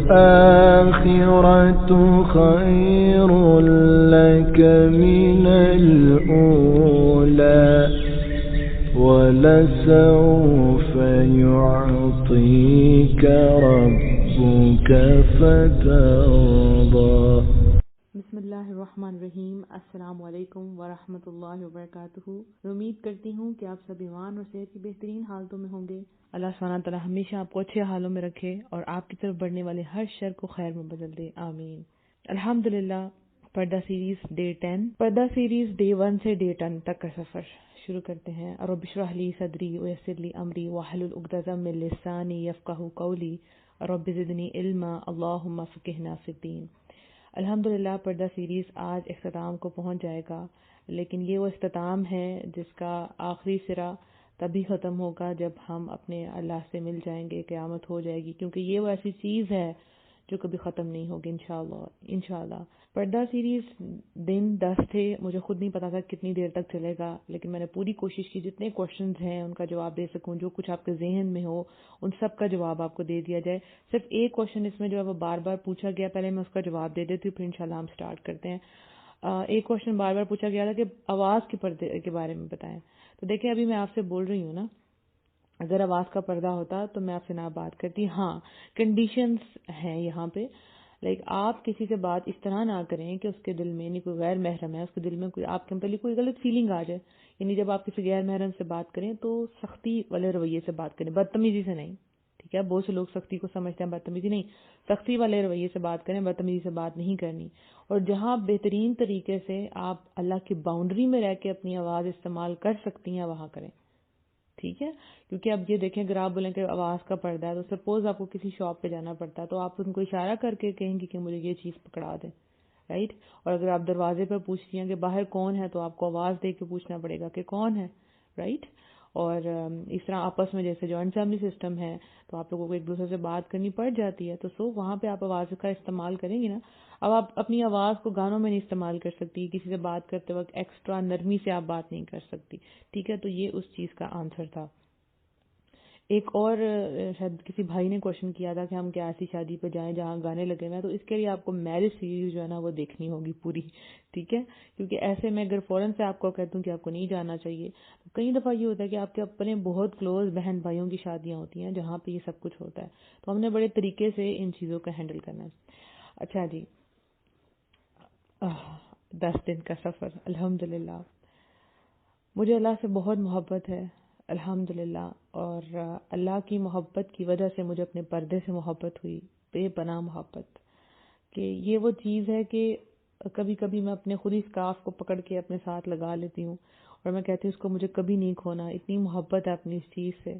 للآخرة خير لك من الأولى ولسوف يعطيك ربك فترضى. بسم اللہ الرحمن الرحیم. السلام علیکم ورحمۃ اللہ وبرکاتہ. امید کرتی ہوں کہ آپ سب ایمان اور صحت کی بہترین حالتوں میں ہوں گے. اللہ سبحانہ تعالیٰ ہمیشہ آپ کو اچھے حالوں میں رکھے اور آپ کی طرف بڑھنے والے ہر شر کو خیر میں بدل دے. آمین. الحمدللہ. پردہ سیریز ڈے 10. پردہ سیریز ڈے 1 سے ڈے 10 تک کا سفر شروع کرتے ہیں. رب اشرح لی صدری ویسر لی امری واحلل عقدۃ من لسانی یفقہوا قولی رب زدنی علما اللہم فقہنا فی الدین. الحمدللہ پردہ سیریز آج اختتام کو پہنچ جائے گا، لیکن یہ وہ اختتام ہے جس کا آخری سرا تبھی ختم ہوگا جب ہم اپنے اللہ سے مل جائیں گے، قیامت ہو جائے گی، کیونکہ یہ وہ ایسی چیز ہے جو کبھی ختم نہیں ہوگی انشاءاللہ. پردہ سیریز دن 10 تھے. مجھے خود نہیں پتا تھا کتنی دیر تک چلے گا، لیکن میں نے پوری کوشش کی جتنے کوشچنز ہیں ان کا جواب دے سکوں، جو کچھ آپ کے ذہن میں ہو ان سب کا جواب آپ کو دے دیا جائے. صرف ایک کوشچن اس میں جو ہے وہ بار بار پوچھا گیا، پہلے میں اس کا جواب دے دیتی ہوں پھر انشاءاللہ ہم سٹارٹ کرتے ہیں. ایک کوشچن بار بار پوچھا گیا تھا کہ آواز کے پردے کے بارے میں بتائیں. تو دیکھیں ابھی میں آپ سے بول رہی ہوں نا، اگر آواز کا پردہ ہوتا تو میں آپ سے نہ بات کرتی. ہاں کنڈیشنز ہیں یہاں پہ، آپ کسی سے بات اس طرح نہ کریں کہ اس کے دل میں، یعنی کوئی غیر محرم ہے، اس کے دل میں کوئی آپ کے متعلق کوئی غلط فیلنگ آ جائے. یعنی جب آپ کسی غیر محرم سے بات کریں تو سختی والے رویے سے بات کریں، بدتمیزی سے نہیں. ٹھیک ہے، بہت سے لوگ سختی کو سمجھتے ہیں، بدتمیزی نہیں. سختی والے رویے سے بات کریں، بدتمیزی سے بات نہیں کرنی. اور جہاں بہترین طریقے سے آپ اللہ کی باؤنڈری میں رہ کے اپنی آواز استعمال کر سکتی ہیں وہاں کریں. ٹھیک ہے، کیونکہ اب یہ دیکھیں اگر آپ بولیں کہ آواز کا پردہ ہے تو سپوز آپ کو کسی شاپ پہ جانا پڑتا ہے تو آپ ان کو اشارہ کر کے کہیں گے کہ مجھے یہ چیز پکڑا دیں، رائٹ. اور اگر آپ دروازے پہ پوچھتی ہیں کہ باہر کون ہے تو آپ کو آواز دے کے پوچھنا پڑے گا کہ کون ہے، رائٹ. اور اس طرح آپس میں جیسے جوائنٹ فیملی سسٹم ہے تو آپ لوگوں کو ایک دوسرے سے بات کرنی پڑ جاتی ہے، تو وہاں پہ آپ آواز کا استعمال کریں گے نا. اب آپ اپنی آواز کو گانوں میں نہیں استعمال کر سکتی، کسی سے بات کرتے وقت ایکسٹرا نرمی سے آپ بات نہیں کر سکتی. ٹھیک ہے، تو یہ اس چیز کا آنسر تھا. ایک اور شاید کسی بھائی نے کوشچن کیا تھا کہ ہم کیا ایسی شادی پہ جائیں جہاں گانے لگے ہوئے ہیں، تو اس کے لیے آپ کو میرج سیریز جو ہے نا وہ دیکھنی ہوگی پوری. ٹھیک ہے، کیونکہ ایسے میں اگر فوراً سے آپ کو کہتا ہوں کہ آپ کو نہیں جانا چاہیے، تو کئی دفعہ یہ ہوتا ہے کہ آپ کے اپنے بہت کلوز بہن بھائیوں کی شادیاں ہوتی ہیں جہاں پہ یہ سب کچھ ہوتا ہے، تو ہم نے بڑے طریقے سے ان چیزوں کا ہینڈل کرنا ہے. اچھا جی، 10 دن کا سفر. الحمدللہ مجھے اللہ سے بہت محبت ہے الحمدللہ، اور اللہ کی محبت کی وجہ سے مجھے اپنے پردے سے محبت ہوئی، بے پناہ محبت. کہ یہ وہ چیز ہے کہ کبھی کبھی میں اپنے خود ہی اسکارف کو پکڑ کے اپنے ساتھ لگا لیتی ہوں اور میں کہتی ہوں اس کو مجھے کبھی نہیں کھونا، اتنی محبت ہے اپنی اس چیز سے.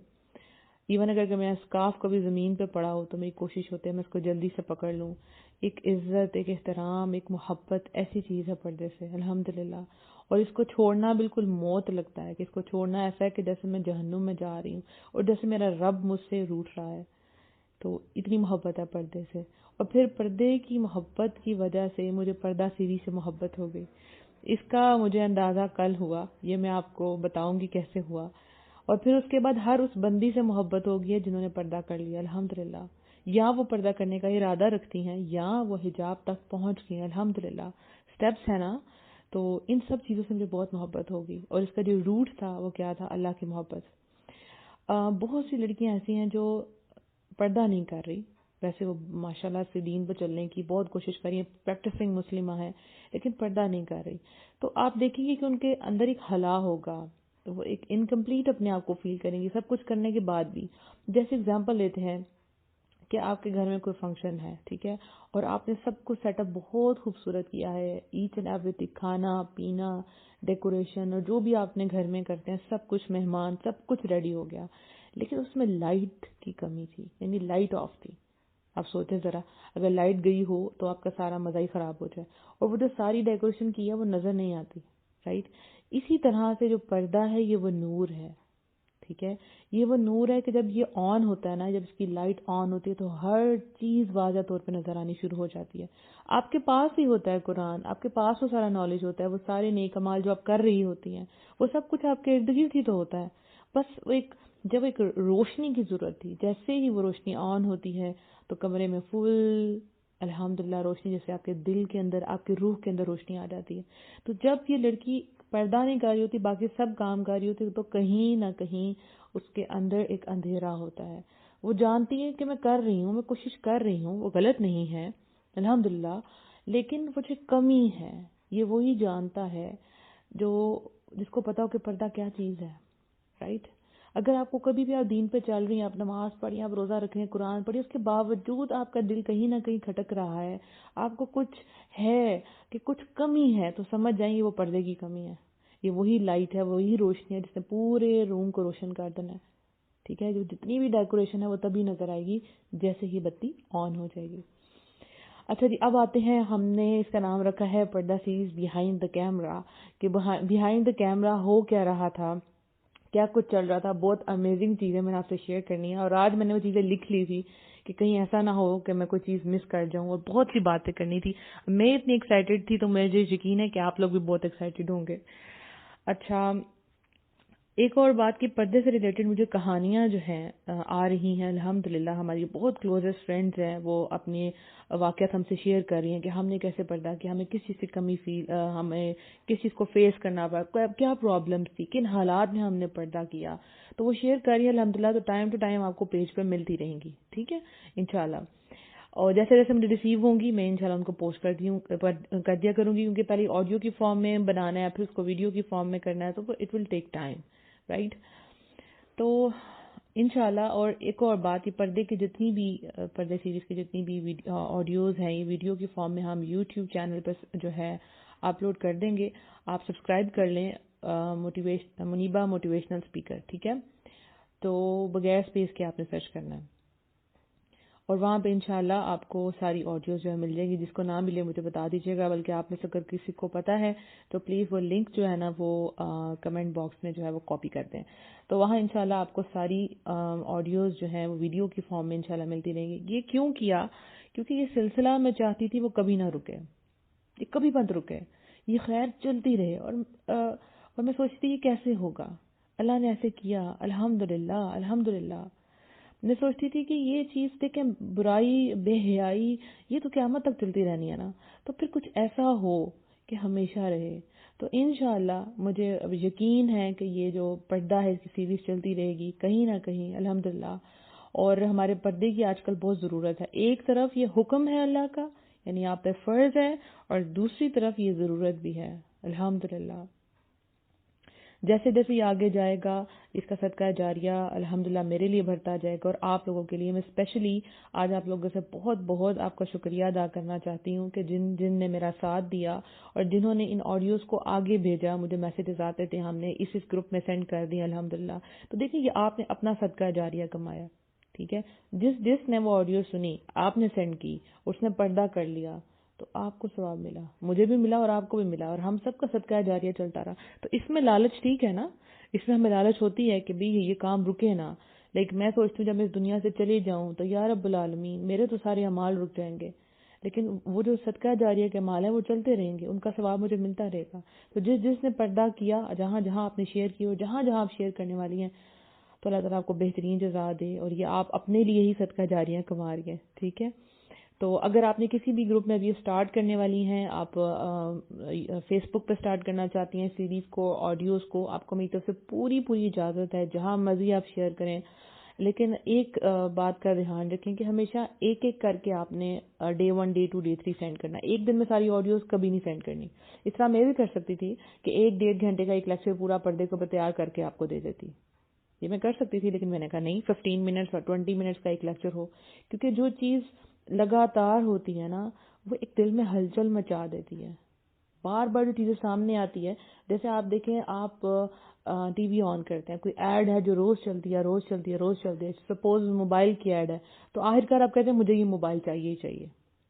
ایون اگر میرا اسکارف کبھی زمین پہ پڑا ہو تو میری کوشش ہوتی ہے میں اس کو جلدی سے پکڑ لوں. ایک عزت، ایک احترام، ایک محبت ایسی چیز ہے پردے سے الحمدللہ. اور اس کو چھوڑنا بالکل موت لگتا ہے، کہ اس کو چھوڑنا ایسا ہے کہ جیسے میں جہنم میں جا رہی ہوں اور جیسے میرا رب مجھ سے روٹھ رہا ہے. تو اتنی محبت ہے پردے سے. اور پھر پردے کی محبت کی وجہ سے مجھے پردہ سیریز سے محبت ہو گئی. اس کا مجھے اندازہ کل ہوا، یہ میں آپ کو بتاؤں گی کیسے ہوا. اور پھر اس کے بعد ہر اس بندی سے محبت ہو گئی ہے جنہوں نے پردہ کر لیا الحمدللہ، یا وہ پردہ کرنے کا ارادہ رکھتی ہیں یا وہ حجاب تک پہنچ گئی ہیں الحمدللہ. سٹیپس ہیں نا، تو ان سب چیزوں سے مجھے بہت محبت ہوگی. اور اس کا جو روٹ تھا وہ کیا تھا؟ اللہ کی محبت. بہت سی لڑکیاں ایسی ہیں جو پردہ نہیں کر رہی، ویسے وہ ماشاءاللہ سے دین پہ چلنے کی بہت کوشش کر رہی ہیں، پریکٹسنگ مسلمہ ہیں، لیکن پردہ نہیں کر رہی. تو آپ دیکھیں گے کہ ان کے اندر ایک حیا ہوگا، وہ ایک انکمپلیٹ اپنے آپ کو فیل کریں گی سب کچھ کرنے کے بعد بھی. جیسے اگزامپل لیتے ہیں کہ آپ کے گھر میں کوئی فنکشن ہے، ٹھیک ہے، اور آپ نے سب کچھ سیٹ اپ بہت خوبصورت کیا ہے، ایچ اینڈ ایوری تھنگ، کھانا پینا، ڈیکوریشن اور جو بھی آپ نے گھر میں کرتے ہیں سب کچھ، مہمان سب کچھ ریڈی ہو گیا، لیکن اس میں لائٹ کی کمی تھی، یعنی لائٹ آف تھی. آپ سوچیں ذرا، اگر لائٹ گئی ہو تو آپ کا سارا مزہ ہی خراب ہو جائے، اور وہ جو ساری ڈیکوریشن کی ہے وہ نظر نہیں آتی، رائٹ. اسی طرح سے جو پردہ ہے یہ وہ نور ہے. ٹھیک ہے، یہ وہ نور ہے کہ جب یہ آن ہوتا ہے نا، جب اس کی لائٹ آن ہوتی ہے تو ہر چیز واضح طور پہ نظر آنی شروع ہو جاتی ہے. آپ کے پاس ہی ہوتا ہے قرآن، آپ کے پاس وہ سارا نالج ہوتا ہے، وہ سارے نیک اعمال جو آپ کر رہی ہوتی ہیں وہ سب کچھ آپ کے ارد گرد ہی تو ہوتا ہے. بس وہ ایک جب ایک روشنی کی ضرورت تھی، جیسے ہی وہ روشنی آن ہوتی ہے تو کمرے میں فل الحمدللہ روشنی، جیسے آپ کے دل کے اندر، آپ کے روح کے اندر روشنی آ جاتی ہے. تو جب یہ لڑکی پردہ نہیں کر رہی ہوتی، باقی سب کام کر رہی ہوتی، تو کہیں نہ کہیں اس کے اندر ایک اندھیرا ہوتا ہے. وہ جانتی ہے کہ میں کر رہی ہوں، میں کوشش کر رہی ہوں، وہ غلط نہیں ہے الحمدللہ، لیکن وہ جو کمی ہے یہ وہی جانتا ہے جو جس کو پتا ہو کہ پردہ کیا چیز ہے. رائٹ؟ اگر آپ کو کبھی بھی آپ دین پہ چل رہی ہیں، آپ نماز پڑھی، آپ روزہ رکھ رہی ہیں، قرآن پڑھی، اس کے باوجود آپ کا دل کہیں نہ کہیں کھٹک رہا ہے، آپ کو کچھ ہے کہ کچھ کمی ہے، تو سمجھ جائیں یہ وہ پردے کی کمی ہے. یہ وہی لائٹ ہے، وہی روشنی ہے جس نے پورے روم کو روشن کر دینا ہے. ٹھیک ہے؟ جو جتنی بھی ڈیکوریشن ہے وہ تبھی نظر آئے گی جیسے ہی بتی آن ہو جائے گی. اچھا جی، اب آتے ہیں، ہم نے اس کا نام رکھا ہے پردہ سیریز بیہائنڈ دا کیمرا، کہ بیہائنڈ دا کیمرا ہو کیا رہا تھا، کیا کچھ چل رہا تھا. بہت امیزنگ چیزیں میں نے آپ سے شیئر کرنی ہے، اور آج میں نے وہ چیزیں لکھ لی تھی کہ کہیں ایسا نہ ہو کہ میں کوئی چیز مس کر جاؤں، اور بہت سی باتیں کرنی تھی. میں اتنی ایکسائٹیڈ تھی تو مجھے یقین ہے کہ آپ لوگ بھی بہت ایکسائٹیڈ ہوں گے. اچھا، ایک اور بات کہ پردے سے ریلیٹڈ مجھے کہانیاں جو ہیں آ رہی ہیں الحمدللہ. ہماری بہت کلوزسٹ فرینڈز ہیں، وہ اپنے واقعات ہم سے شیئر کر رہی ہیں کہ ہم نے کیسے پردہ کیا، ہمیں کس چیز سے کمی ہمیں کس چیز کو فیس کرنا پڑا، کیا پرابلمس تھی، کن حالات میں ہم نے پردہ کیا، تو وہ شیئر کر رہی ہے الحمدللہ. تو ٹائم ٹو ٹائم آپ کو پیج پہ ملتی رہیں گی. ٹھیک ہے انشاءاللہ. اور جیسے جیسے مجھے ریسیو ہوں گی میں انشاءاللہ ان کو پوسٹ کر دیا کروں گی، کیونکہ پہلے آڈیو کی فارم میں بنانا ہے، پھر اس کو ویڈیو کی فارم میں کرنا ہے، تو it will take time. Right? تو انشاءاللہ. اور ایک اور بات، یہ پردے کی جتنی بھی پردے سیریز کی جتنی بھی آڈیوز ہیں، یہ ویڈیو کی فارم میں ہم یوٹیوب چینل پر جو ہے اپلوڈ کر دیں گے. آپ سبسکرائب کر لیں منیبہ موٹیویشنل اسپیکر. ٹھیک ہے؟ تو بغیر اسپیس کے آپ نے سرچ کرنا ہے، اور وہاں پہ انشاءاللہ آپ کو ساری آڈیوز جو ہے مل جائے گی. جس کو نہ ملے مجھے بتا دیجیے گا، بلکہ آپ میں سے اگر کسی کو پتا ہے تو پلیز وہ لنک جو ہے نا وہ کمنٹ باکس میں جو ہے وہ کاپی کر دیں. تو وہاں انشاءاللہ آپ کو ساری آڈیوز جو ہیں وہ ویڈیو کی فارم میں انشاءاللہ ملتی رہیں گی. یہ کیوں کیا؟ کیونکہ یہ سلسلہ میں چاہتی تھی وہ کبھی نہ رکے، یہ کبھی مت رکے، یہ خیر چلتی رہے. اور میں سوچتی تھی یہ کیسے ہوگا، اللہ نے ایسے کیا الحمدللہ الحمدللہ. میں سوچتی تھی کہ یہ چیز دیکھیں، برائی، بے حیائی، یہ تو قیامت تک چلتی رہنی ہے نا، تو پھر کچھ ایسا ہو کہ ہمیشہ رہے. تو انشاءاللہ مجھے اب یقین ہے کہ یہ جو پردہ ہے اس کی سیریز چلتی رہے گی کہیں نہ کہیں الحمدللہ. اور ہمارے پردے کی آج کل بہت ضرورت ہے. ایک طرف یہ حکم ہے اللہ کا، یعنی آپ پہ فرض ہے، اور دوسری طرف یہ ضرورت بھی ہے الحمدللہ. جیسے جیسے یہ آگے جائے گا اس کا صدقہ جاریہ الحمدللہ میرے لیے بڑھتا جائے گا. اور آپ لوگوں کے لیے میں اسپیشلی آج آپ لوگوں سے بہت بہت آپ کا شکریہ ادا کرنا چاہتی ہوں کہ جن نے میرا ساتھ دیا اور جنہوں نے ان آڈیوز کو آگے بھیجا. مجھے میسیجز آتے تھے، ہم نے اس گروپ میں سینڈ کر دیا الحمدللہ. تو دیکھیں یہ آپ نے اپنا صدقہ جاریہ کمایا. ٹھیک ہے؟ جس نے وہ آڈیو سنی، آپ نے سینڈ کی، اس نے پردہ کر لیا، تو آپ کو ثواب ملا، مجھے بھی ملا اور آپ کو بھی ملا، اور ہم سب کا صدقہ جاریہ چلتا رہا. تو اس میں لالچ ٹھیک ہے نا، اس میں ہمیں لالچ ہوتی ہے کہ بھی یہ کام رکے نا. لیکن میں سوچتی ہوں جب میں اس دنیا سے چلی جاؤں تو یا رب العالمین میرے تو سارے اعمال رک جائیں گے، لیکن وہ جو صدقہ جاریہ کے اعمال ہیں وہ چلتے رہیں گے، ان کا ثواب مجھے ملتا رہے گا. تو جس نے پردہ کیا، جہاں جہاں آپ نے شیئر کی اور جہاں جہاں آپ شیئر کرنے والی ہیں، تو اللہ تعالیٰ آپ کو بہترین جزا دے. اور یہ آپ اپنے لیے ہی صدقہ جاریہ کما رہی ہیں. ٹھیک ہے؟ تو اگر آپ نے کسی بھی گروپ میں ابھی سٹارٹ کرنے والی ہیں، آپ فیس بک پہ سٹارٹ کرنا چاہتی ہیں سیریز کو، آڈیوز کو، آپ کو میری طرف سے پوری اجازت ہے، جہاں مرضی آپ شیئر کریں. لیکن ایک بات کا دھیان رکھیں کہ ہمیشہ ایک ایک کر کے آپ نے ڈے 1 ڈے 2 ڈے 3 سینڈ کرنا. ایک دن میں ساری آڈیوز کبھی نہیں سینڈ کرنی. اس طرح میں بھی کر سکتی تھی کہ 1-1.5 گھنٹے کا ایک لیکچر پورا پردے کو تیار کر کے آپ کو دے دیتی. یہ میں کر سکتی تھی، لیکن میں نے کہا نہیں، 15 منٹس اور 20 منٹس کا ایک لیکچر ہو. کیونکہ جو چیز لگاتار ہوتی ہے نا وہ ایک دل میں ہلچل مچا دیتی ہے. بار بار جو چیزیں سامنے آتی ہے، جیسے آپ دیکھیں، آپ ٹی وی آن کرتے ہیں، کوئی ایڈ ہے جو روز چلتی ہے، سپوز موبائل کی ایڈ ہے، تو آخرکار آپ کہتے ہیں مجھے یہ موبائل چاہیے ہی چاہیے،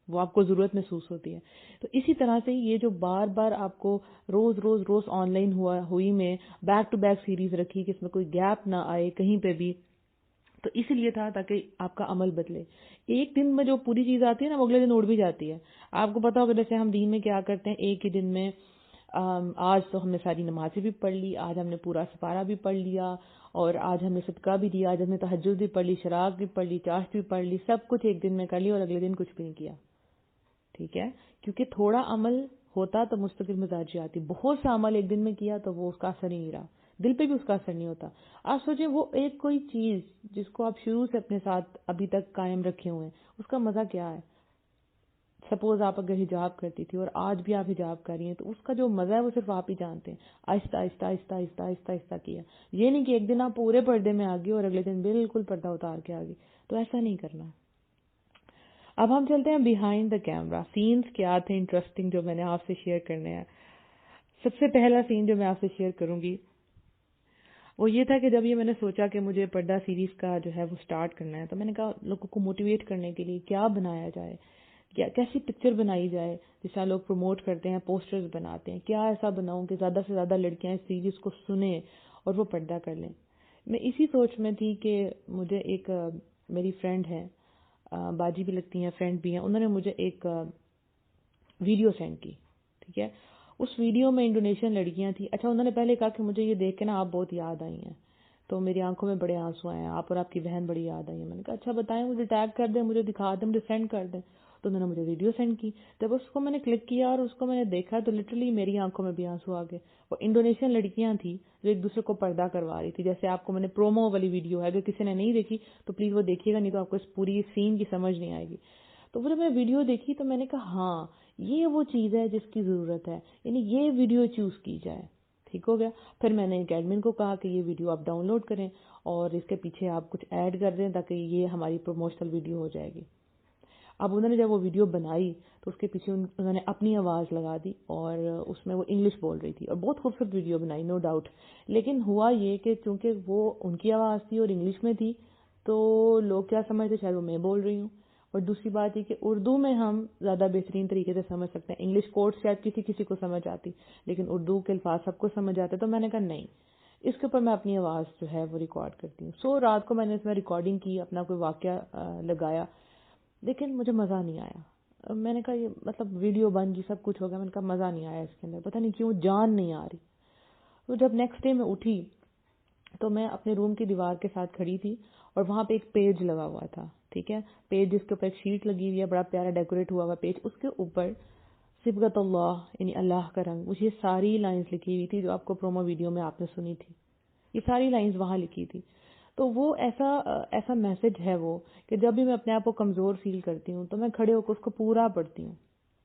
وہ آپ کو ضرورت محسوس ہوتی ہے. تو اسی طرح سے یہ جو بار بار آپ کو روز آن لائن ہوئی میں بیک ٹو بیک سیریز رکھی کہ اس میں کوئی گیپ نہ آئے کہیں پہ بھی، تو اسی لیے تھا تاکہ آپ کا عمل بدلے. ایک دن میں جو پوری چیز آتی ہے نا وہ اگلے دن اڑ بھی جاتی ہے. آپ کو پتا ہوگا جیسے ہم دین میں کیا کرتے ہیں، ایک ہی دن میں آج تو ہم نے ساری نمازیں بھی پڑھ لی, آج ہم نے پورا سپارہ بھی پڑھ لیا, اور آج ہم نے صدقہ بھی دیا, آج ہم نے تہجد بھی پڑھ لی, شراق بھی پڑھ لی, چاشت بھی پڑھ لی, سب کچھ ایک دن میں کر لی, اور اگلے دن کچھ بھی نہیں کیا. ٹھیک ہے, کیونکہ تھوڑا عمل ہوتا تو مستقل مزاجی آتی, بہت سا عمل ایک دن میں کیا تو وہ اس کا اثر ہی نہیں رہا, دل پہ بھی اس کا اثر نہیں ہوتا. آپ سوچیں وہ ایک کوئی چیز جس کو آپ شروع سے اپنے ساتھ ابھی تک قائم رکھے ہوئے ہیں, اس کا مزہ کیا ہے؟ سپوز آپ اگر حجاب کرتی تھی اور آج بھی آپ حجاب کر رہی ہیں, تو اس کا جو مزہ ہے وہ صرف آپ ہی جانتے ہیں. آہستہ آہستہ آہستہ آہستہ آہستہ آہستہ کیا, یہ نہیں کہ ایک دن آپ پورے پردے میں آگے اور اگلے دن بالکل پردہ اتار کے آگے, تو ایسا نہیں کرنا. اب ہم چلتے ہیں بیہائنڈ دا کیمرہ. سینز کیا تھے انٹرسٹنگ جو میں نے آپ سے شیئر کرنے ہیں. سب سے پہلا سین جو میں آپ سے شیئر کروں گی وہ یہ تھا کہ جب یہ میں نے سوچا کہ مجھے پردہ سیریز کا جو ہے وہ سٹارٹ کرنا ہے, تو میں نے کہا لوگوں کو موٹیویٹ کرنے کے لیے کیا بنایا جائے, کیسی پکچر بنائی جائے جس طرح لوگ پروموٹ کرتے ہیں, پوسٹرز بناتے ہیں, کیا ایسا بناؤں کہ زیادہ سے زیادہ لڑکیاں اس سیریز کو سنیں اور وہ پردہ کر لیں. میں اسی سوچ میں تھی کہ مجھے ایک میری فرینڈ ہے, باجی بھی لگتی ہیں, فرینڈ بھی ہیں, انہوں نے مجھے ایک ویڈیو سینڈ کی. ٹھیک ہے, اس ویڈیو میں انڈونیشین لڑکیاں تھیں. اچھا, انہوں نے پہلے کہا کہ مجھے یہ دیکھ کے نا آپ بہت یاد آئی ہیں, تو میری آنکھوں میں بڑے آنسو آئے ہیں, آپ اور آپ کی بہن بڑی یاد آئی ہیں. میں نے کہا اچھا بتائیں, مجھے ٹیگ کر دیں, مجھے دکھا دیں, مجھے سینڈ کر دیں. تو انہوں نے مجھے ویڈیو سینڈ کی. جب اس کو میں نے کلک کیا اور اس کو میں نے دیکھا تو لٹرلی میری آنکھوں میں بھی آنسو آ گئے. وہ انڈونیشین لڑکیاں تھیں جو ایک دوسرے کو پردہ کروا رہی تھی. جیسے آپ کو میں نے پرومو والی ویڈیو ہے, اگر کسی نے نہیں دیکھی تو پلیز وہ دیکھیے گا, نہیں تو آپ کو اس پوری سین کی سمجھ نہیں آئے گی. تو وہ جب میں ویڈیو دیکھی تو میں نے کہا ہاں یہ وہ چیز ہے جس کی ضرورت ہے, یعنی یہ ویڈیو چوز کی جائے. ٹھیک ہو گیا. پھر میں نے ایک ایڈمن کو کہا کہ یہ ویڈیو آپ ڈاؤن لوڈ کریں اور اس کے پیچھے آپ کچھ ایڈ کر دیں تاکہ یہ ہماری پروموشنل ویڈیو ہو جائے گی. اب انہوں نے جب وہ ویڈیو بنائی تو اس کے پیچھے انہوں نے اپنی آواز لگا دی اور اس میں وہ انگلش بول رہی تھی, اور بہت خوبصورت ویڈیو بنائی نو ڈاؤٹ. لیکن ہوا یہ کہ چونکہ وہ ان کی آواز تھی اور انگلش میں تھی تو لوگ کیا سمجھتے شاید وہ میں بول رہی ہوں. اور دوسری بات یہ کہ اردو میں ہم زیادہ بہترین طریقے سے سمجھ سکتے ہیں, انگلش کوڈ شاید کسی کو سمجھ آتی لیکن اردو کے الفاظ سب کو سمجھ آتے. تو میں نے کہا نہیں, اس کے اوپر میں اپنی آواز جو ہے وہ ریکارڈ کرتی ہوں. سو رات کو میں نے اس میں ریکارڈنگ کی, اپنا کوئی واقعہ لگایا, لیکن مجھے مزہ نہیں آیا. میں نے کہا یہ مطلب ویڈیو بن گئی, سب کچھ ہو گیا, میں نے کہا مزہ نہیں آیا اس کے اندر, پتہ نہیں کیوں جان نہیں آ رہی. تو جب نیکسٹ ڈے میں اٹھی تو میں اپنے روم کی دیوار کے ساتھ کھڑی تھی اور وہاں پہ ایک پیج لگا ہوا تھا. ٹھیک ہے, پیج جس کے اوپر ایک شیٹ لگی ہوئی ہے, بڑا پیارا ڈیکوریٹ ہوا ہوا پیج, اس کے اوپر صبغت اللہ یعنی اللہ کا رنگ, مجھے یہ ساری لائنز لکھی ہوئی تھی جو آپ کو پرومو ویڈیو میں آپ نے سنی تھی. یہ ساری لائنز وہاں لکھی تھی. تو وہ ایسا میسج ہے وہ کہ جب بھی میں اپنے آپ کو کمزور فیل کرتی ہوں تو میں کھڑے ہو کے اس کو پورا پڑھتی ہوں,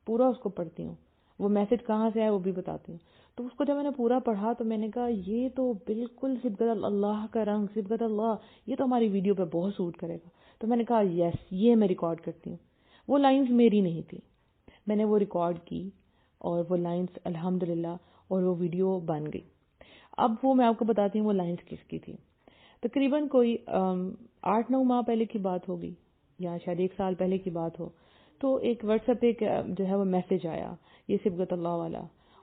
پورا اس کو پڑھتی ہوں. وہ میسج کہاں سے آئے وہ بھی بتاتی ہوں. تو اس کو جب میں نے پورا پڑھا تو میں نے کہا یہ تو بالکل صبغت اللہ کا رنگ, صبغت اللہ, یہ تو ہماری ویڈیو پہ بہت سوٹ کرے گا. تو میں نے کہا یس, یہ میں ریکارڈ کرتی ہوں. وہ لائنز میری نہیں تھی, میں نے وہ ریکارڈ کی اور وہ لائنز الحمدللہ اور وہ ویڈیو بن گئی. اب وہ میں آپ کو بتاتی ہوں وہ لائنز کس کی تھی. تقریباً کوئی 8-9 ماہ پہلے کی بات ہوگی یا شاید 1 سال پہلے کی بات ہو. تو ایک واٹس ایپ پہ جو ہے وہ میسج آیا, یہ صبغت اللہ والا,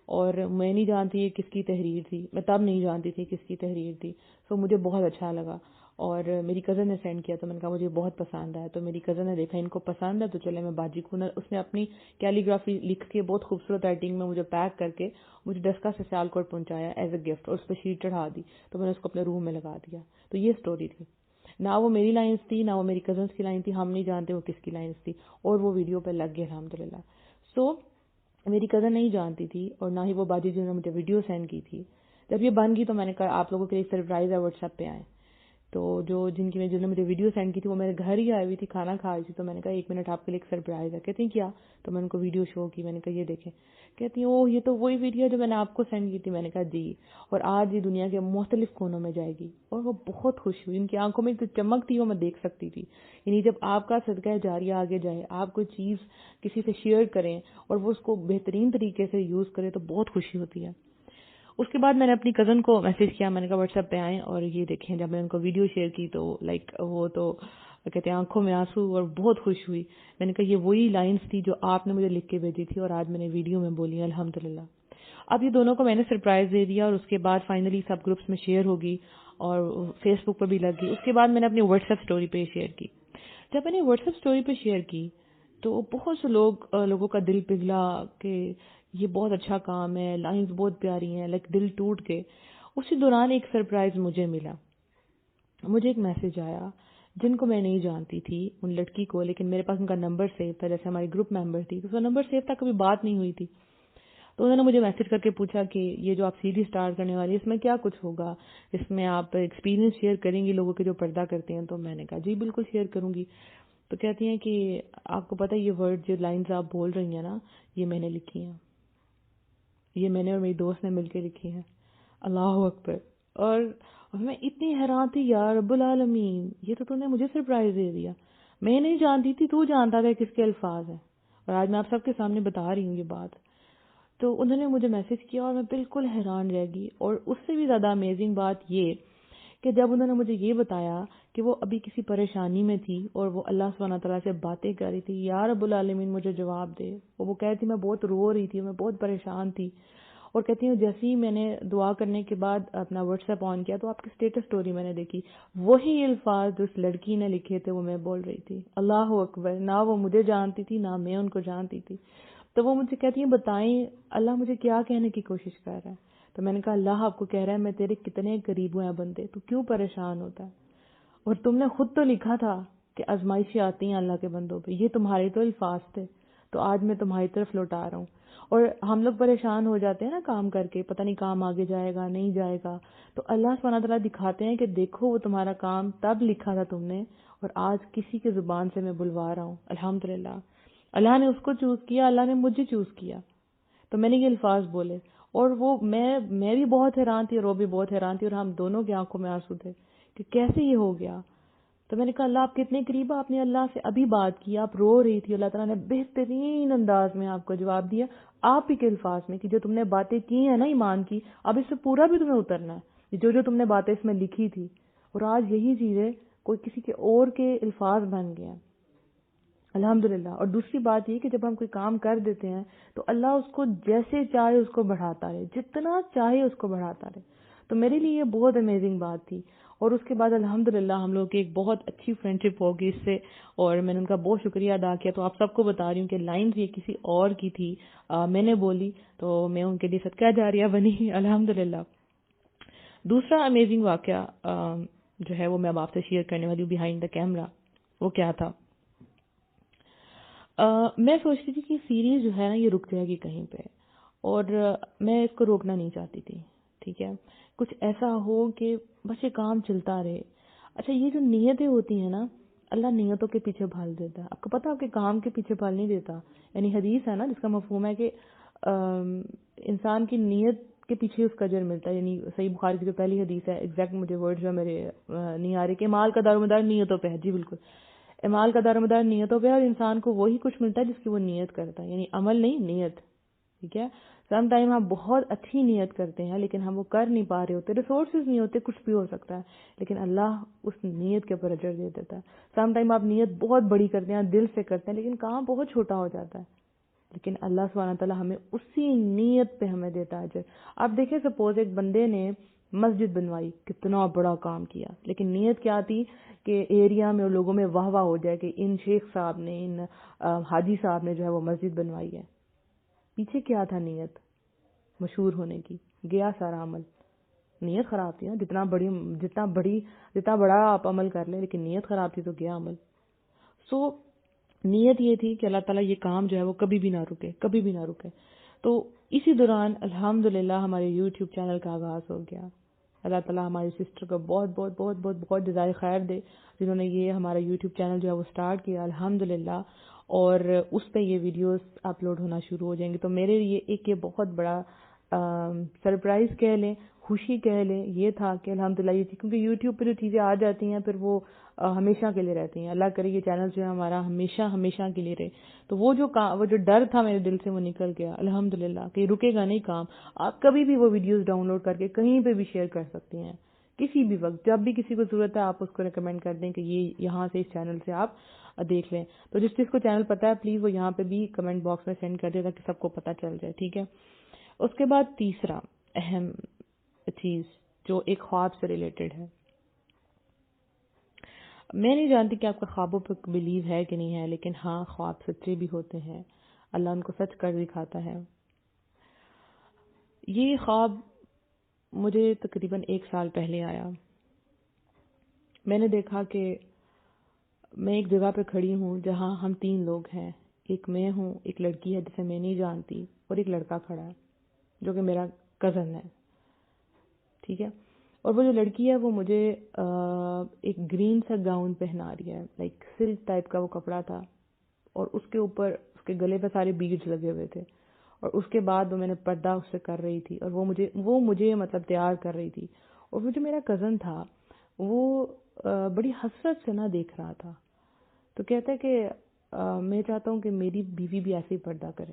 اور میں نہیں جانتی یہ کس کی تحریر تھی, میں تب نہیں جانتی تھی کس کی تحریر تھی. سو مجھے بہت اچھا لگا اور میری کزن نے سینڈ کیا تو میں نے کہا مجھے بہت پسند آیا. تو میری کزن نے دیکھا ان کو پسند ہے تو چلے میں باجی کو, اس نے اپنی کیلیگرافی لکھ کے بہت خوبصورت رائٹنگ میں مجھے پیک کر کے مجھے ڈسکا سے سیالکوٹ پہنچایا ایز اے گفٹ, اور اس پہ شیٹ چڑھا دی. تو میں نے اس کو اپنے روم میں لگا دیا. تو یہ سٹوری تھی. نہ وہ میری لائنز تھی نہ وہ میری کزنس کی لائن تھی, ہم نہیں جانتے وہ کس کی لائنز تھی, اور وہ ویڈیو پہ لگ گئے الحمدللہ. سو میری کزن نہیں جانتی تھی اور نہ ہی وہ باجی جنہوں نے مجھے ویڈیو سینڈ کی تھی. جب یہ بن گئی تو میں نے کہا آپ لوگوں کے لیے سرپرائز ہے, واٹس ایپ پہ آئیں. تو جنہوں نے مجھے ویڈیو سینڈ کی تھی وہ میرے گھر ہی آئی ہوئی تھی, کھانا کھا رہی تھی. تو میں نے کہا 1 منٹ آپ کے لیے ایک سرپرائز ہے. کہتی ہیں کیا؟ تو میں نے ان کو ویڈیو شو کی, میں نے کہا یہ دیکھیں. کہتی ہیں اوہ یہ تو وہی ویڈیو جو میں نے آپ کو سینڈ کی تھی. میں نے کہا جی, اور آج یہ دنیا کے مختلف کونوں میں جائے گی. اور وہ بہت خوش ہوئی, ان کی آنکھوں میں جو چمک تھی وہ میں دیکھ سکتی تھی. یعنی جب آپ کا صدقہ جاریہ آگے جائے, آپ کوئی چیز کسی سے شیئر کریں اور وہ اس کو بہترین طریقے سے یوز کرے تو بہت خوشی ہوتی ہے. اس کے بعد میں نے اپنی کزن کو میسج کیا, میں نے کہا واٹس ایپ پہ آئیں اور یہ دیکھیں. جب میں نے ان کو ویڈیو شیئر کی تو وہ تو کہتے ہیں آنکھوں میں آنسو, اور بہت خوش ہوئی. میں نے کہا یہ وہی لائنز تھی جو آپ نے مجھے لکھ کے بھیجی تھی اور آج میں نے ویڈیو میں بولی الحمدللہ. اب یہ دونوں کو میں نے سرپرائز دے دیا اور اس کے بعد فائنلی سب گروپس میں شیئر ہوگی اور فیس بک پر بھی لگ گئی. اس کے بعد میں نے اپنی واٹس ایپ اسٹوری پہ شیئر کی. جب میں نے واٹس ایپ اسٹوری پہ شیئر کی تو بہت سے لوگوں کا دل پگھلا کہ یہ بہت اچھا کام ہے، لائنز بہت پیاری ہیں، لائک دل ٹوٹ کے. اسی دوران ایک سرپرائز مجھے ملا. مجھے ایک میسج آیا جن کو میں نہیں جانتی تھی ان لڑکی کو، لیکن میرے پاس ان کا نمبر سیو تھا، جیسے ہماری گروپ ممبر تھی تو اس کا نمبر سیو تھا، کبھی بات نہیں ہوئی تھی. تو انہوں نے مجھے میسج کر کے پوچھا کہ یہ جو آپ سیریز اسٹارٹ کرنے والی ہے اس میں کیا کچھ ہوگا، اس میں آپ ایکسپیرینس شیئر کریں گی لوگوں کے جو پردہ کرتے ہیں. تو میں نے کہا جی بالکل شیئر کروں گی. تو کہتی ہیں کہ آپ کو پتہ ہے یہ ورڈ جو لائنز آپ بول رہی ہیں نا یہ میں نے لکھی ہیں، یہ میں نے اور میری دوست نے مل کے لکھی ہیں. اللہ اکبر. اور میں اتنی حیران تھی، یا رب العالمین یہ تو نے مجھے سرپرائز دے دیا. میں نہیں جانتی تھی، تو جانتا تھا کس کے الفاظ ہیں، اور آج میں آپ سب کے سامنے بتا رہی ہوں یہ بات. تو انہوں نے مجھے میسج کیا اور میں بالکل حیران رہ گئی. اور اس سے بھی زیادہ امیزنگ بات یہ کہ جب انہوں نے مجھے یہ بتایا کہ وہ ابھی کسی پریشانی میں تھی اور وہ اللہ سبحانہ تعالیٰ سے باتیں کر رہی تھی، یا رب العالمین مجھے جواب دے. وہ کہتی تھی میں بہت رو رہی تھی، میں بہت پریشان تھی. اور کہتی ہوں جیسے ہی میں نے دعا کرنے کے بعد اپنا واٹس ایپ آن کیا تو آپ کی اسٹیٹس سٹوری میں نے دیکھی، وہی الفاظ جو اس لڑکی نے لکھے تھے وہ میں بول رہی تھی. اللہ اکبر. نہ وہ مجھے جانتی تھی نہ میں ان کو جانتی تھی. تو وہ مجھے کہتی ہیں بتائیں اللہ مجھے کیا کہنے کی کوشش کر رہا ہے. تو میں نے کہا اللہ آپ کو کہہ رہا ہے میں تیرے کتنے قریب ہیں بندے، تو کیوں پریشان ہوتا ہے، اور تم نے خود تو لکھا تھا کہ آزمائشیں آتی ہیں اللہ کے بندوں پہ، یہ تمہارے تو الفاظ تھے، تو آج میں تمہاری طرف لوٹا رہا ہوں. اور ہم لوگ پریشان ہو جاتے ہیں نا کام کر کے، پتہ نہیں کام آگے جائے گا نہیں جائے گا، تو اللہ سبحانہ تعالیٰ دکھاتے ہیں کہ دیکھو وہ تمہارا کام تب لکھا تھا تم نے، اور آج کسی کے زبان سے میں بلوا رہا ہوں. الحمدللہ اللہ نے اس کو چوز کیا، اللہ نے مجھے چوز کیا. تو میں نے یہ الفاظ بولے، اور وہ میں بھی بہت حیران تھی اور وہ بھی بہت حیران تھی، اور ہم دونوں کی آنکھوں میں آنسو تھے کہ کیسے یہ ہو گیا. تو میں نے کہا اللہ آپ کتنے قریب، آپ نے اللہ سے ابھی بات کی، آپ رو رہی تھی، اللہ تعالیٰ نے بہترین انداز میں آپ کو جواب دیا آپ ہی کے الفاظ میں کہ جو تم نے باتیں کی ہیں نا ایمان کی، اب اس سے پورا بھی تمہیں اترنا ہے، جو تم نے باتیں اس میں لکھی تھی. اور آج یہی چیزیں کوئی کسی کے اور کے الفاظ بن گئے ہیں. الحمدللہ. اور دوسری بات یہ کہ جب ہم کوئی کام کر دیتے ہیں تو اللہ اس کو جیسے چاہے اس کو بڑھاتا رہے، جتنا چاہے اس کو بڑھاتا رہے. تو میرے لیے یہ بہت امیزنگ بات تھی. اور اس کے بعد الحمدللہ ہم لوگ کی ایک بہت اچھی فرینڈشپ ہوگی اس سے، اور میں نے ان کا بہت شکریہ ادا کیا. تو آپ سب کو بتا رہی ہوں کہ لائنز یہ کسی اور کی تھی، میں نے بولی تو میں ان کے لیے صدقہ جاریہ بنی. الحمدللہ. دوسرا امیزنگ واقعہ جو ہے وہ میں اب آپ سے شیئر کرنے والی ہوں بیہائنڈ دا کیمرہ. وہ کیا تھا، میں سوچتی تھی کہ سیریز جو ہے نا یہ رک جائے گی کہیں پہ، اور میں اس کو روکنا نہیں چاہتی تھی. ٹھیک ہے، کچھ ایسا ہو کہ بس یہ کام چلتا رہے. اچھا یہ جو نیتیں ہوتی ہیں نا، اللہ نیتوں کے پیچھے بھال دیتا ہے. آپ کو پتا آپ کے کام کے پیچھے بھال نہیں دیتا. یعنی حدیث ہے نا جس کا مفہوم ہے کہ انسان کی نیت کے پیچھے اس کا اجر ملتا ہے. یعنی صحیح بخاری کی جو پہلی حدیث ہے، ایگزیکٹ مجھے ورڈ جو میرے نہیں آ رہے، کہ مال کا دار و مدار نیتوں پہ ہے. جی بالکل، اعمال کا دار و مدار نیتوں پہ، اور انسان کو وہی کچھ ملتا ہے جس کی وہ نیت کرتا ہے. یعنی عمل نہیں، نیت. ٹھیک ہے، سم ٹائم ہم بہت اچھی نیت کرتے ہیں لیکن ہم وہ کر نہیں پا رہے ہوتے، ریسورسز نہیں ہوتے، کچھ بھی ہو سکتا ہے، لیکن اللہ اس نیت کے اوپر اجر دے دیتا ہے. سم ٹائم آپ نیت بہت بڑی کرتے ہیں، دل سے کرتے ہیں، لیکن کام بہت چھوٹا ہو جاتا ہے، لیکن اللہ سبحانہ تعالیٰ ہمیں اسی نیت پہ ہمیں دیتا ہے اجر. آپ دیکھیں سپوز ایک بندے نے مسجد بنوائی، کتنا بڑا کام کیا، لیکن نیت کیا تھی کہ ایریا میں لوگوں میں واہ واہ ہو جائے کہ ان شیخ صاحب نے، ان حاجی صاحب نے جو ہے وہ مسجد بنوائی ہے. پیچھے کیا تھا نیت؟ مشہور ہونے کی. گیا سارا عمل. نیت خراب تھی نا، جتنا بڑا آپ عمل کر لیں لیکن نیت خراب تھی تو گیا عمل. سو نیت یہ تھی کہ اللہ تعالیٰ یہ کام جو ہے وہ کبھی بھی نہ رکے، کبھی بھی نہ رکے. تو اسی دوران الحمدللہ ہمارے یوٹیوب چینل کا آغاز ہو گیا. اللہ تعالیٰ ہماری سسٹر کو بہت بہت بہت بہت بہت جزائے خیر دے جنہوں نے یہ ہمارا یوٹیوب چینل جو ہے وہ سٹارٹ کیا الحمدللہ، اور اس پہ یہ ویڈیوز اپلوڈ ہونا شروع ہو جائیں گے. تو میرے لیے ایک یہ بہت بڑا سرپرائز کہہ لیں، خوشی کہہ لیں، یہ تھا کہ الحمدللہ یہ چیز، کیونکہ یوٹیوب پہ جو چیزیں آ جاتی ہیں پھر وہ ہمیشہ کے لیے رہتی ہیں. اللہ کرے یہ چینل جو ہے ہمارا ہمیشہ ہمیشہ کے لیے رہے. تو وہ جو ڈر تھا میرے دل سے وہ نکل گیا الحمدللہ، کہ رکے گا نہیں کام. آپ کبھی بھی وہ ویڈیوز ڈاؤن لوڈ کر کے کہیں پہ بھی شیئر کر سکتی ہیں، کسی بھی وقت، جب بھی کسی کو ضرورت ہے آپ اس کو ریکمینڈ کر دیں کہ یہ یہاں سے اس چینل سے آپ دیکھ لیں. تو جس چیز کو چینل پتہ ہے پلیز وہ یہاں پہ بھی کمنٹ باکس میں سینڈ کر دے تاکہ سب کو پتہ چل جائے. ٹھیک ہے. اس کے بعد تیسرا اہم چیز جو ایک خواب سے ریلیٹڈ ہے، میں نہیں جانتی کہ آپ کا خوابوں پہ بلیو ہے کہ نہیں ہے، لیکن ہاں خواب سچے بھی ہوتے ہیں، اللہ ان کو سچ کر دکھاتا ہے۔ یہ خواب مجھے تقریباً 1 سال پہلے آیا۔ میں نے دیکھا کہ میں ایک جگہ پہ کھڑی ہوں جہاں ہم 3 لوگ ہیں، ایک میں ہوں، ایک لڑکی ہے جسے میں نہیں جانتی، اور ایک لڑکا کھڑا ہے جو کہ میرا کزن ہے، ٹھیک ہے۔ اور وہ جو لڑکی ہے وہ مجھے ایک گرین سا گاؤن پہنا رہی ہے، لائک سلک ٹائپ کا وہ کپڑا تھا، اور اس کے اوپر اس کے گلے پہ سارے بیڈز لگے ہوئے تھے، اور اس کے بعد وہ میں نے پردہ اس سے کر رہی تھی، اور وہ مجھے مطلب تیار کر رہی تھی، اور وہ جو میرا کزن تھا وہ بڑی حسرت سے نہ دیکھ رہا تھا، تو کہتا ہے کہ میں چاہتا ہوں کہ میری بیوی بھی ایسے ہی پردہ کرے،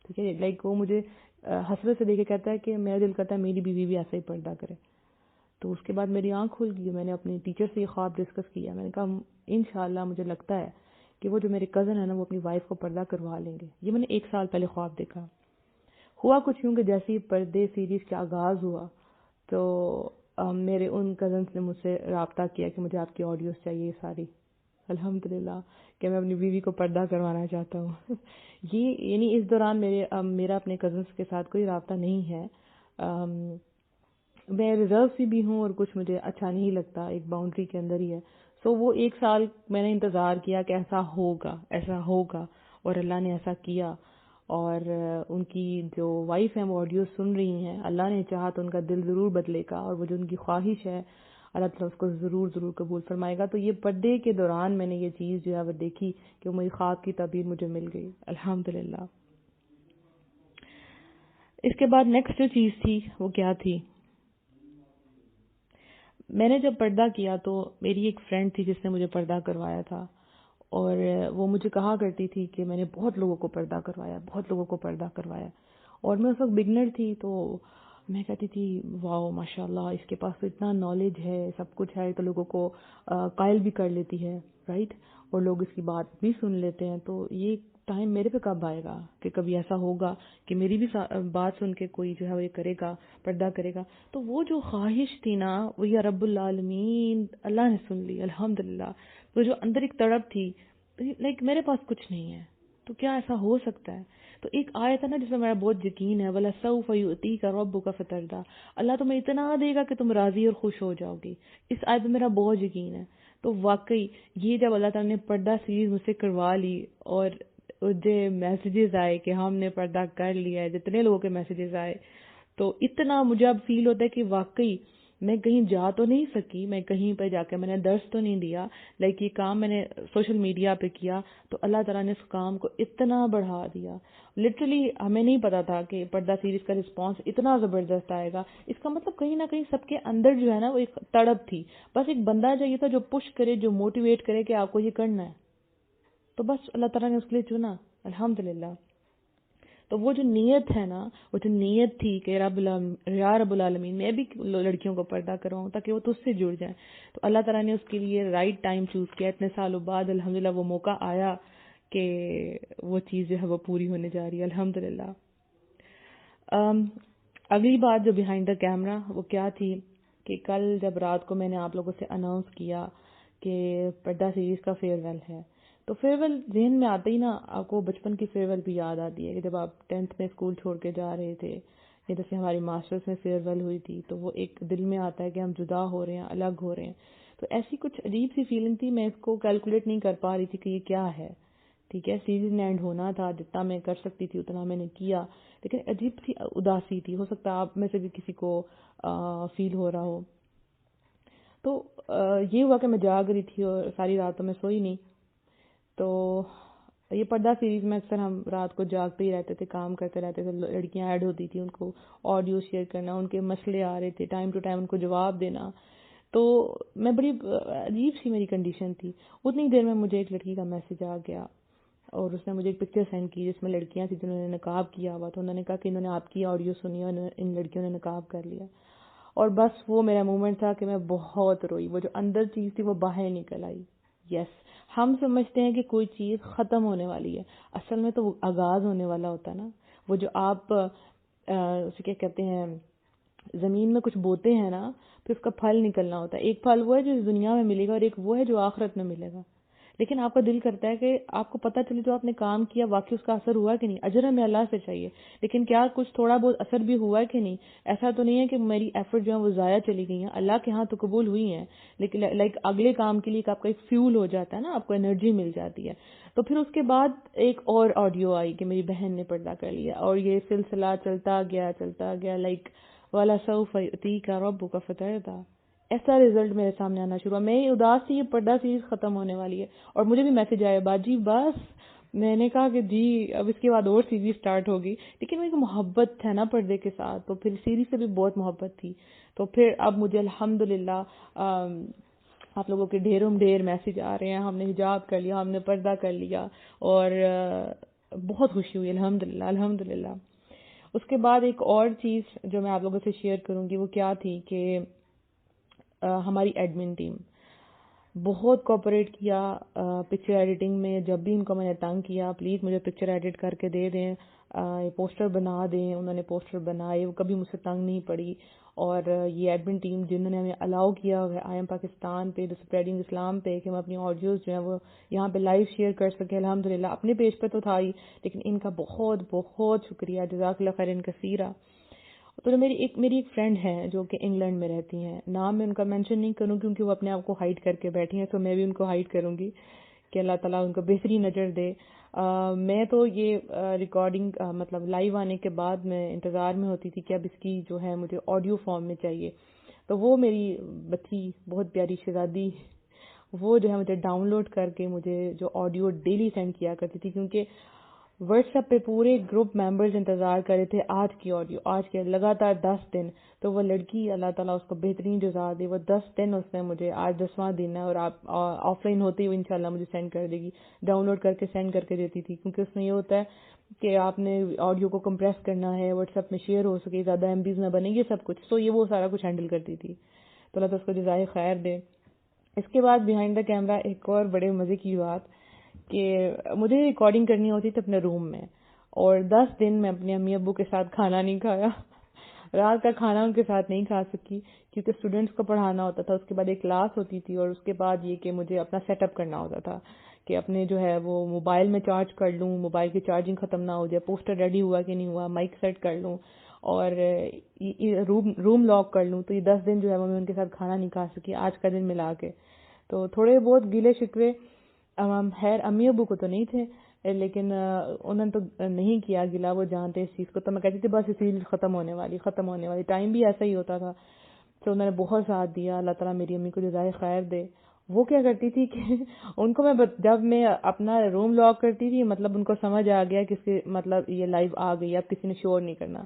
ٹھیک ہے، لائک وہ مجھے حسرت سے دیکھ کے کہتا ہے کہ میرا دل کرتا ہے میری بیوی بھی ایسے ہی پردہ کرے۔ تو اس کے بعد میری آنکھ کھل گئی، میں نے اپنے ٹیچر سے یہ خواب ڈسکس کیا، میں نے کہا انشاءاللہ مجھے لگتا ہے کہ وہ جو میرے کزن ہے نا وہ اپنی وائف کو پردہ کروا لیں گے۔ یہ میں نے 1 سال پہلے خواب دیکھا۔ ہوا کچھ یوں کہ جیسے ہی پردے سیریز کا آغاز ہوا تو میرے ان کزنس نے مجھ سے رابطہ کیا کہ مجھے آپ کی آڈیوز چاہیے ساری، الحمدللہ کہ میں اپنی بیوی کو پردہ کروانا چاہتا ہوں۔ یہ یعنی اس دوران میرا اپنے کزنس کے ساتھ کوئی رابطہ نہیں ہے، میں ریزرو سی بھی ہوں اور کچھ مجھے اچھا نہیں لگتا، ایک باؤنڈری کے اندر ہی ہے۔ سو وہ 1 سال میں نے انتظار کیا کہ ایسا ہوگا، اور اللہ نے ایسا کیا، اور ان کی جو وائف ہیں وہ آڈیو سن رہی ہیں، اللہ نے چاہا تو ان کا دل ضرور بدلے گا، اور وہ جو ان کی خواہش ہے اللہ تعالیٰ اس کو ضرور قبول فرمائے گا۔ تو یہ پردے کے دوران میں نے یہ چیز جو ہے وہ دیکھی کہ وہ میری خواب کی تعبیر مجھے مل گئی، الحمدللہ۔ اس کے بعد نیکسٹ جو چیز تھی وہ کیا تھی، میں نے جب پردہ کیا تو میری ایک فرینڈ تھی جس نے مجھے پردہ کروایا تھا، اور وہ مجھے کہا کرتی تھی کہ میں نے بہت لوگوں کو پردہ کروایا، اور میں اس وقت بگنر تھی، تو میں کہتی تھی واو ماشاءاللہ اس کے پاس تو اتنا نالج ہے، سب کچھ ہے، تو لوگوں کو قائل بھی کر لیتی ہے، رائٹ، اور لوگ اس کی بات بھی سن لیتے ہیں۔ تو یہ ٹائم میرے پہ کب آئے گا کہ کبھی ایسا ہوگا کہ میری بھی بات سن کے کوئی جو ہے وہ یہ کرے گا، پردہ کرے گا۔ تو وہ جو خواہش تھی نا وہ یا رب العالمین اللہ نے سن لی، الحمدللہ۔ وہ جو اندر ایک تڑپ تھی، لائک میرے پاس کچھ نہیں ہے تو کیا ایسا ہو سکتا ہے؟ تو ایک آیت ہے نا جس میں میرا بہت یقین ہے، وَلَسَوْفَ يُؤْتِيكَ رَبُّكَ فَتَرْضَىٰ، اللہ تمہیں اتنا دے گا کہ تم راضی اور خوش ہو جاؤ گی، اس آیت میں میرا بہت یقین ہے۔ تو واقعی یہ جب اللہ تعالیٰ نے پردہ سیریز مجھ سے کروا لی اور مجھے میسیجز آئے کہ ہم نے پردہ کر لیا ہے، جتنے لوگوں کے میسیجز آئے، تو اتنا مجھے اب فیل ہوتا ہے کہ واقعی میں کہیں جا تو نہیں سکی، میں کہیں پہ جا کے میں نے درس تو نہیں دیا، لیکن یہ کام میں نے سوشل میڈیا پہ کیا، تو اللہ تعالیٰ نے اس کام کو اتنا بڑھا دیا۔ لٹرلی ہمیں نہیں پتا تھا کہ پردہ سیریز کا رسپانس اتنا زبردست آئے گا۔ اس کا مطلب کہیں نہ کہیں سب کے اندر جو ہے نا وہ ایک تڑپ تھی، بس ایک بندہ چاہیے تھا جو پش کرے، جو موٹیویٹ کرے کہ آپ کو یہ کرنا ہے، تو بس اللہ تعالیٰ نے اس کے لیے چنا، الحمدللہ۔ تو وہ جو نیت ہے نا، وہ جو نیت تھی کہ یا رب العالمین میں بھی لڑکیوں کو پردہ کرواؤں تاکہ وہ تجھ سے جڑ جائیں، تو اللہ تعالیٰ نے اس کے لیے رائٹ ٹائم چوز کیا، اتنے سالوں بعد الحمدللہ وہ موقع آیا کہ وہ چیز جو ہے وہ پوری ہونے جا رہی ہے، الحمدللہ۔ اگلی بات جو بیہائنڈ دا کیمرہ وہ کیا تھی کہ کل جب رات کو میں نے آپ لوگوں سے اناؤنس کیا کہ پردہ سیریز کا فیئر ویل ہے، تو فیئر ویل ذہن میں آتے ہی نا آپ کو بچپن کی فیئر ویل بھی یاد آتی ہے کہ جب آپ 10th میں اسکول چھوڑ کے جا رہے تھے، یا جیسے ہماری ماسٹرز میں فیئر ویل ہوئی تھی، تو وہ ایک دل میں آتا ہے کہ ہم جدا ہو رہے ہیں، الگ ہو رہے ہیں۔ تو ایسی کچھ عجیب سی فیلنگ تھی، میں اس کو کیلکولیٹ نہیں کر پا رہی تھی کہ یہ کیا ہے، ٹھیک ہے، سیریز نے اینڈ ہونا تھا، جتنا میں کر سکتی تھی اتنا میں نے کیا، لیکن عجیب سی اداسی تھی، ہو سکتا ہے آپ میں سے بھی کسی کو فیل ہو رہا ہو۔ تو یہ ہوا کہ میں جاگ رہی تھی اور ساری رات تو میں سوئی نہیں، تو یہ پردہ سیریز میں اکثر ہم رات کو جاگتے ہی رہتے تھے، کام کرتے رہتے تھے، لڑکیاں ایڈ ہوتی تھی، ان کو آڈیو شیئر کرنا، ان کے مسئلے آ رہے تھے، ٹائم ٹو ٹائم ان کو جواب دینا، تو میں بڑی عجیب سی میری کنڈیشن تھی۔ اتنی دیر میں مجھے ایک لڑکی کا میسج آ گیا اور اس نے مجھے ایک پکچر سینڈ کی جس میں لڑکیاں تھیں جنہوں نے نقاب کیا ہوا، تو انہوں نے کہا کہ انہوں نے آپ کی آڈیو سنی اور ان لڑکیوں نے نقاب کر لیا، اور بس وہ میرا مومنٹ تھا کہ میں بہت روئی، وہ جو اندر چیز تھی وہ باہر نکل آئی۔ یس، ہم سمجھتے ہیں کہ کوئی چیز ختم ہونے والی ہے، اصل میں تو وہ آغاز ہونے والا ہوتا ہے نا، وہ جو آپ اسے کیا کہتے ہیں زمین میں کچھ بوتے ہیں نا، پھر اس کا پھل نکلنا ہوتا ہے. ایک پھل وہ ہے جو اس دنیا میں ملے گا اور ایک وہ ہے جو آخرت میں ملے گا. لیکن آپ کا دل کرتا ہے کہ آپ کو پتہ چلے جو آپ نے کام کیا واقعی اس کا اثر ہوا کہ نہیں. اجر ہمیں اللہ سے چاہیے لیکن کیا کچھ تھوڑا بہت اثر بھی ہوا ہے کہ نہیں. ایسا تو نہیں ہے کہ میری ایفرٹ جو ہے وہ ضائع چلی گئی ہیں, اللہ کے ہاں تو قبول ہوئی ہیں, لیکن لائک اگلے کام کے لیے آپ کا ایک فیول ہو جاتا ہے نا, آپ کو انرجی مل جاتی ہے. تو پھر اس کے بعد ایک اور آڈیو آئی کہ میری بہن نے پردہ کر لیا اور یہ سلسلہ چلتا گیا لائک والا سوف یؤتیک ربک فترضی. ایسا رزلٹ میرے سامنے آنا شروع ہوا. میں اداس تھی, یہ پردہ سیریز ختم ہونے والی ہے اور مجھے بھی میسج آیا باجی بس. میں نے کہا کہ جی اب اس کے بعد اور سیریز سٹارٹ ہوگی, لیکن میری محبت ہے نا پردے کے ساتھ, تو پھر سیریز سے بھی بہت محبت تھی. تو پھر اب مجھے الحمدللہ آپ لوگوں کے ڈھیر میسج آ رہے ہیں, ہم نے حجاب کر لیا, ہم نے پردہ کر لیا, اور بہت خوشی ہوئی الحمدللہ. اس کے بعد ایک اور چیز جو میں آپ لوگوں سے شیئر کروں گی وہ کیا تھی کہ ہماری ایڈمن ٹیم بہت کوآپریٹ کیا پکچر ایڈیٹنگ میں. جب بھی ان کو میں نے تنگ کیا پلیز مجھے پکچر ایڈٹ کر کے دے دیں, پوسٹر بنا دیں, انہوں نے پوسٹر بنائے, وہ کبھی مجھ سے تنگ نہیں پڑی. اور یہ ایڈمن ٹیم جنہوں نے ہمیں الاؤ کیا ہے آئی ایم پاکستان پہ اسپریڈنگ اسلام پہ کہ ہم اپنی آڈیوز جو ہیں وہ یہاں پہ لائیو شیئر کر سکیں, الحمدللہ. اپنے پیج پہ تو تھا ہی, لیکن ان کا بہت بہت شکریہ, جزاک اللہ خیرا کثیرا. تو میری ایک فرینڈ ہے جو کہ انگلینڈ میں رہتی ہیں, نام میں ان کا مینشن نہیں کروں کیونکہ وہ اپنے آپ کو ہائڈ کر کے بیٹھی ہیں, تو میں بھی ان کو ہائڈ کروں گی کہ اللہ تعالیٰ ان کو بہترین نظر دے. میں تو یہ ریکارڈنگ مطلب لائیو آنے کے بعد میں انتظار میں ہوتی تھی کہ اب اس کی جو ہے مجھے آڈیو فارم میں چاہیے. تو وہ میری بچی بہت پیاری شہزادی وہ جو ہے مجھے ڈاؤن لوڈ کر کے مجھے جو آڈیو ڈیلی سینڈ کیا کرتی تھی, کیونکہ واٹس ایپ پہ پورے گروپ ممبرز انتظار کر رہے تھے آج کی آڈیو, آج کے لگاتار 10 دن. تو وہ لڑکی اللہ تعالیٰ اس کو بہترین جزا دے, وہ 10 دن اس نے مجھے, آج 10واں دن ہے اور آپ آف لائن ہوتے ہی انشاءاللہ مجھے سینڈ کر دے گی, ڈاؤن لوڈ کر کے سینڈ کر کے دیتی تھی. کیونکہ اس میں یہ ہوتا ہے کہ آپ نے آڈیو کو کمپریس کرنا ہے, واٹس ایپ میں شیئر ہو سکے, زیادہ ایم بیز نہ بنے, یہ سب کچھ. تو یہ وہ سارا کچھ ہینڈل کرتی تھی, تو اللہ تعالیٰ اس کو جزائے خیر دے. اس کے بعد بیہائنڈ دا کیمرہ ایک اور بڑے مزے کی بات کہ مجھے ریکارڈنگ کرنی ہوتی تھی اپنے روم میں, اور 10 دن میں اپنے امی ابو کے ساتھ کھانا نہیں کھایا. رات کا کھانا ان کے ساتھ نہیں کھا سکی کیونکہ اسٹوڈینٹس کو پڑھانا ہوتا تھا, اس کے بعد ایک کلاس ہوتی تھی, اور اس کے بعد یہ کہ مجھے اپنا سیٹ اپ کرنا ہوتا تھا کہ اپنے جو ہے وہ موبائل میں چارج کر لوں, موبائل کی چارجنگ ختم نہ ہو جائے, پوسٹر ریڈی ہوا کہ نہیں ہوا, مائک سیٹ کر لوں, اور روم لاک کر لوں. تو یہ 10 دن جو ہے وہ میں ان کے ساتھ کھانا نہیں کھا سکی, آج کا دن ملا کے. تو تھوڑے بہت گیلے شکوے خیر امی ابو کو تو نہیں تھے, لیکن انہوں نے تو نہیں کیا گلا, وہ جانتے اس چیز کو. تو میں کہتی تھی بس اسی ختم ہونے والی, ٹائم بھی ایسا ہی ہوتا تھا. تو انہوں نے بہت ساتھ دیا, اللہ تعالیٰ میری امی کو جزائے خیر دے. وہ کیا کرتی تھی کہ ان کو میں جب میں اپنا روم لاک کرتی تھی, مطلب ان کو سمجھ آ گیا کہ مطلب یہ لائیو آ گئی, اب کسی نے شور نہیں کرنا.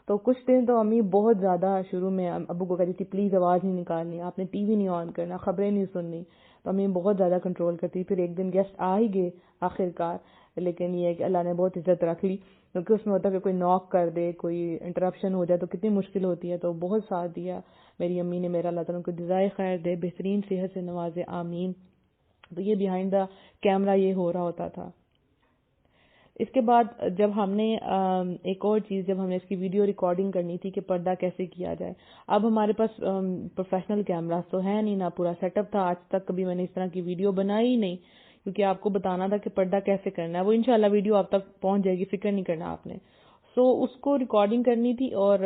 تو کچھ دن تو امی بہت زیادہ شروع میں ابو کو کہتی تھی پلیز آواز نہیں نکالنی, آپ نے ٹی وی نہیں آن کرنا, خبریں نہیں سننی. تو امی بہت زیادہ کنٹرول کرتی. پھر ایک دن گیسٹ آ ہی گئے آخر کار, لیکن یہ ہے کہ اللہ نے بہت عزت رکھ لی, کیونکہ اس میں ہوتا ہے کہ کوئی ناک کر دے, کوئی انٹرپشن ہو جائے تو کتنی مشکل ہوتی ہے. تو بہت ساتھ دیا میری امی نے میرا, اللہ تعالیٰ کو جزائے خیر دے, بہترین صحت سے نوازے, آمین. تو یہ بیہائنڈ دا کیمرہ یہ ہو رہا ہوتا تھا. اس کے بعد جب ہم نے ایک اور چیز, جب ہم نے اس کی ویڈیو ریکارڈنگ کرنی تھی کہ پردہ کیسے کیا جائے. اب ہمارے پاس پروفیشنل کیمراز تو ہے نہیں, نہ پورا سیٹ اپ تھا, آج تک کبھی میں نے اس طرح کی ویڈیو بنائی ہی نہیں, کیونکہ آپ کو بتانا تھا کہ پردہ کیسے کرنا ہے. وہ انشاءاللہ ویڈیو آپ تک پہنچ جائے گی, فکر نہیں کرنا آپ نے. سو اس کو ریکارڈنگ کرنی تھی, اور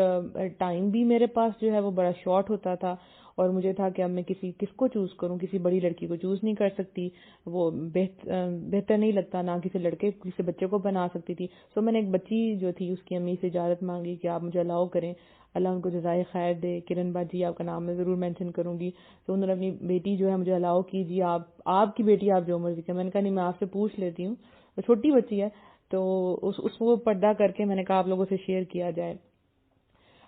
ٹائم بھی میرے پاس جو ہے وہ بڑا شارٹ ہوتا تھا, اور مجھے تھا کہ اب میں کس کو چوز کروں, کسی بڑی لڑکی کو چوز نہیں کر سکتی, وہ بہتر نہیں لگتا, نہ کسی بچے کو بنا سکتی تھی. سو میں نے ایک بچی جو تھی اس کی امی سے اجازت مانگی کہ آپ مجھے الاؤ کریں, اللہ ان کو جزائے خیر دے. کرن باجی آپ کا نام میں ضرور مینشن کروں گی. تو انہوں نے اپنی بیٹی جو ہے مجھے الاؤ کی, جی آپ کی بیٹی آپ جو مرضی کریں. میں نے کہا نہیں, میں آپ سے پوچھ لیتی ہوں, وہ چھوٹی بچی ہے. تو اس کو پردہ کر کے میں نے کہا آپ لوگوں سے شیئر کیا جائے.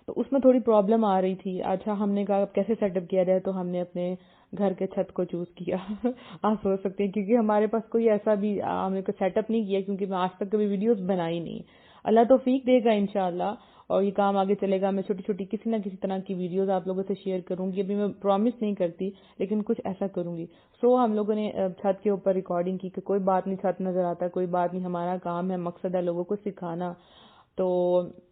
تو اس میں تھوڑی پرابلم آ رہی تھی. اچھا ہم نے کہا کیسے سیٹ اپ کیا جائے, تو ہم نے اپنے گھر کے چھت کو چوز کیا. آپ سوچ سکتے ہیں کیونکہ ہمارے پاس کوئی ایسا بھی ہم نے سیٹ اپ نہیں کیا, کیونکہ میں آج تک کبھی ویڈیوز بنائی نہیں. اللہ توفیق دے گا انشاءاللہ, اور یہ کام آگے چلے گا. میں چھوٹی چھوٹی کسی نہ کسی طرح کی ویڈیوز آپ لوگوں سے شیئر کروں گی. ابھی میں پرومس نہیں کرتی, لیکن کچھ ایسا کروں گی. سو ہم لوگوں نے چھت کے اوپر ریکارڈنگ کی کہ کوئی بات نہیں, چھت نظر آتا ہے, کوئی بات نہیں, ہمارا کام ہے, مقصد ہے لوگوں کو سکھانا. تو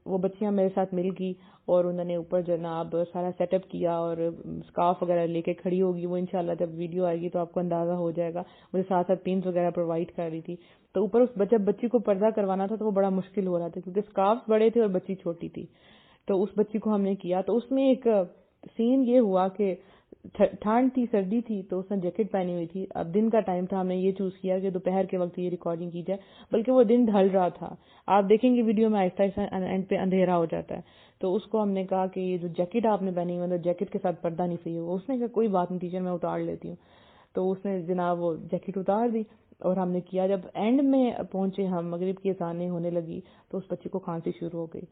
وہ بچیاں میرے ساتھ مل گئی اور انہوں نے اوپر جناب سارا سیٹ اپ کیا اور اسکارف وغیرہ لے کے کھڑی ہوگی. وہ انشاءاللہ جب ویڈیو آئے گی تو آپ کو اندازہ ہو جائے گا. مجھے ساتھ ساتھ پینس وغیرہ پرووائڈ کر رہی تھی. تو اوپر اس جب بچی کو پردہ کروانا تھا تو وہ بڑا مشکل ہو رہا تھا کیونکہ اسکارف بڑے تھے اور بچی چھوٹی تھی. تو اس بچی کو ہم نے کیا. تو اس میں ایک سین یہ ہوا کہ ٹھنڈ تھی, سردی تھی, تو اس نے جیکٹ پہنی ہوئی تھی. اب دن کا ٹائم تھا, ہم نے یہ چوز کیا کہ دوپہر کے وقت یہ ریکارڈنگ کی جائے, بلکہ وہ دن ڈھل رہا تھا. آپ دیکھیں گے ویڈیو میں آہستہ آہستہ اینڈ پہ اندھیرا ہو جاتا ہے. تو اس کو ہم نے کہا کہ یہ جو جیکٹ آپ نے پہنی ہوئی ہے جیکٹ کے ساتھ پردہ نہیں صحیح ہوگا. اس نے کہا کوئی بات نہیں ٹیچر, میں اتار لیتی ہوں. تو اس نے جناب وہ جیکٹ اتار دی اور ہم نے کیا. جب اینڈ میں پہنچے ہم, مغرب کی اذانیں ہونے لگی, تو اس بچی کو کھانسی شروع ہو گئی.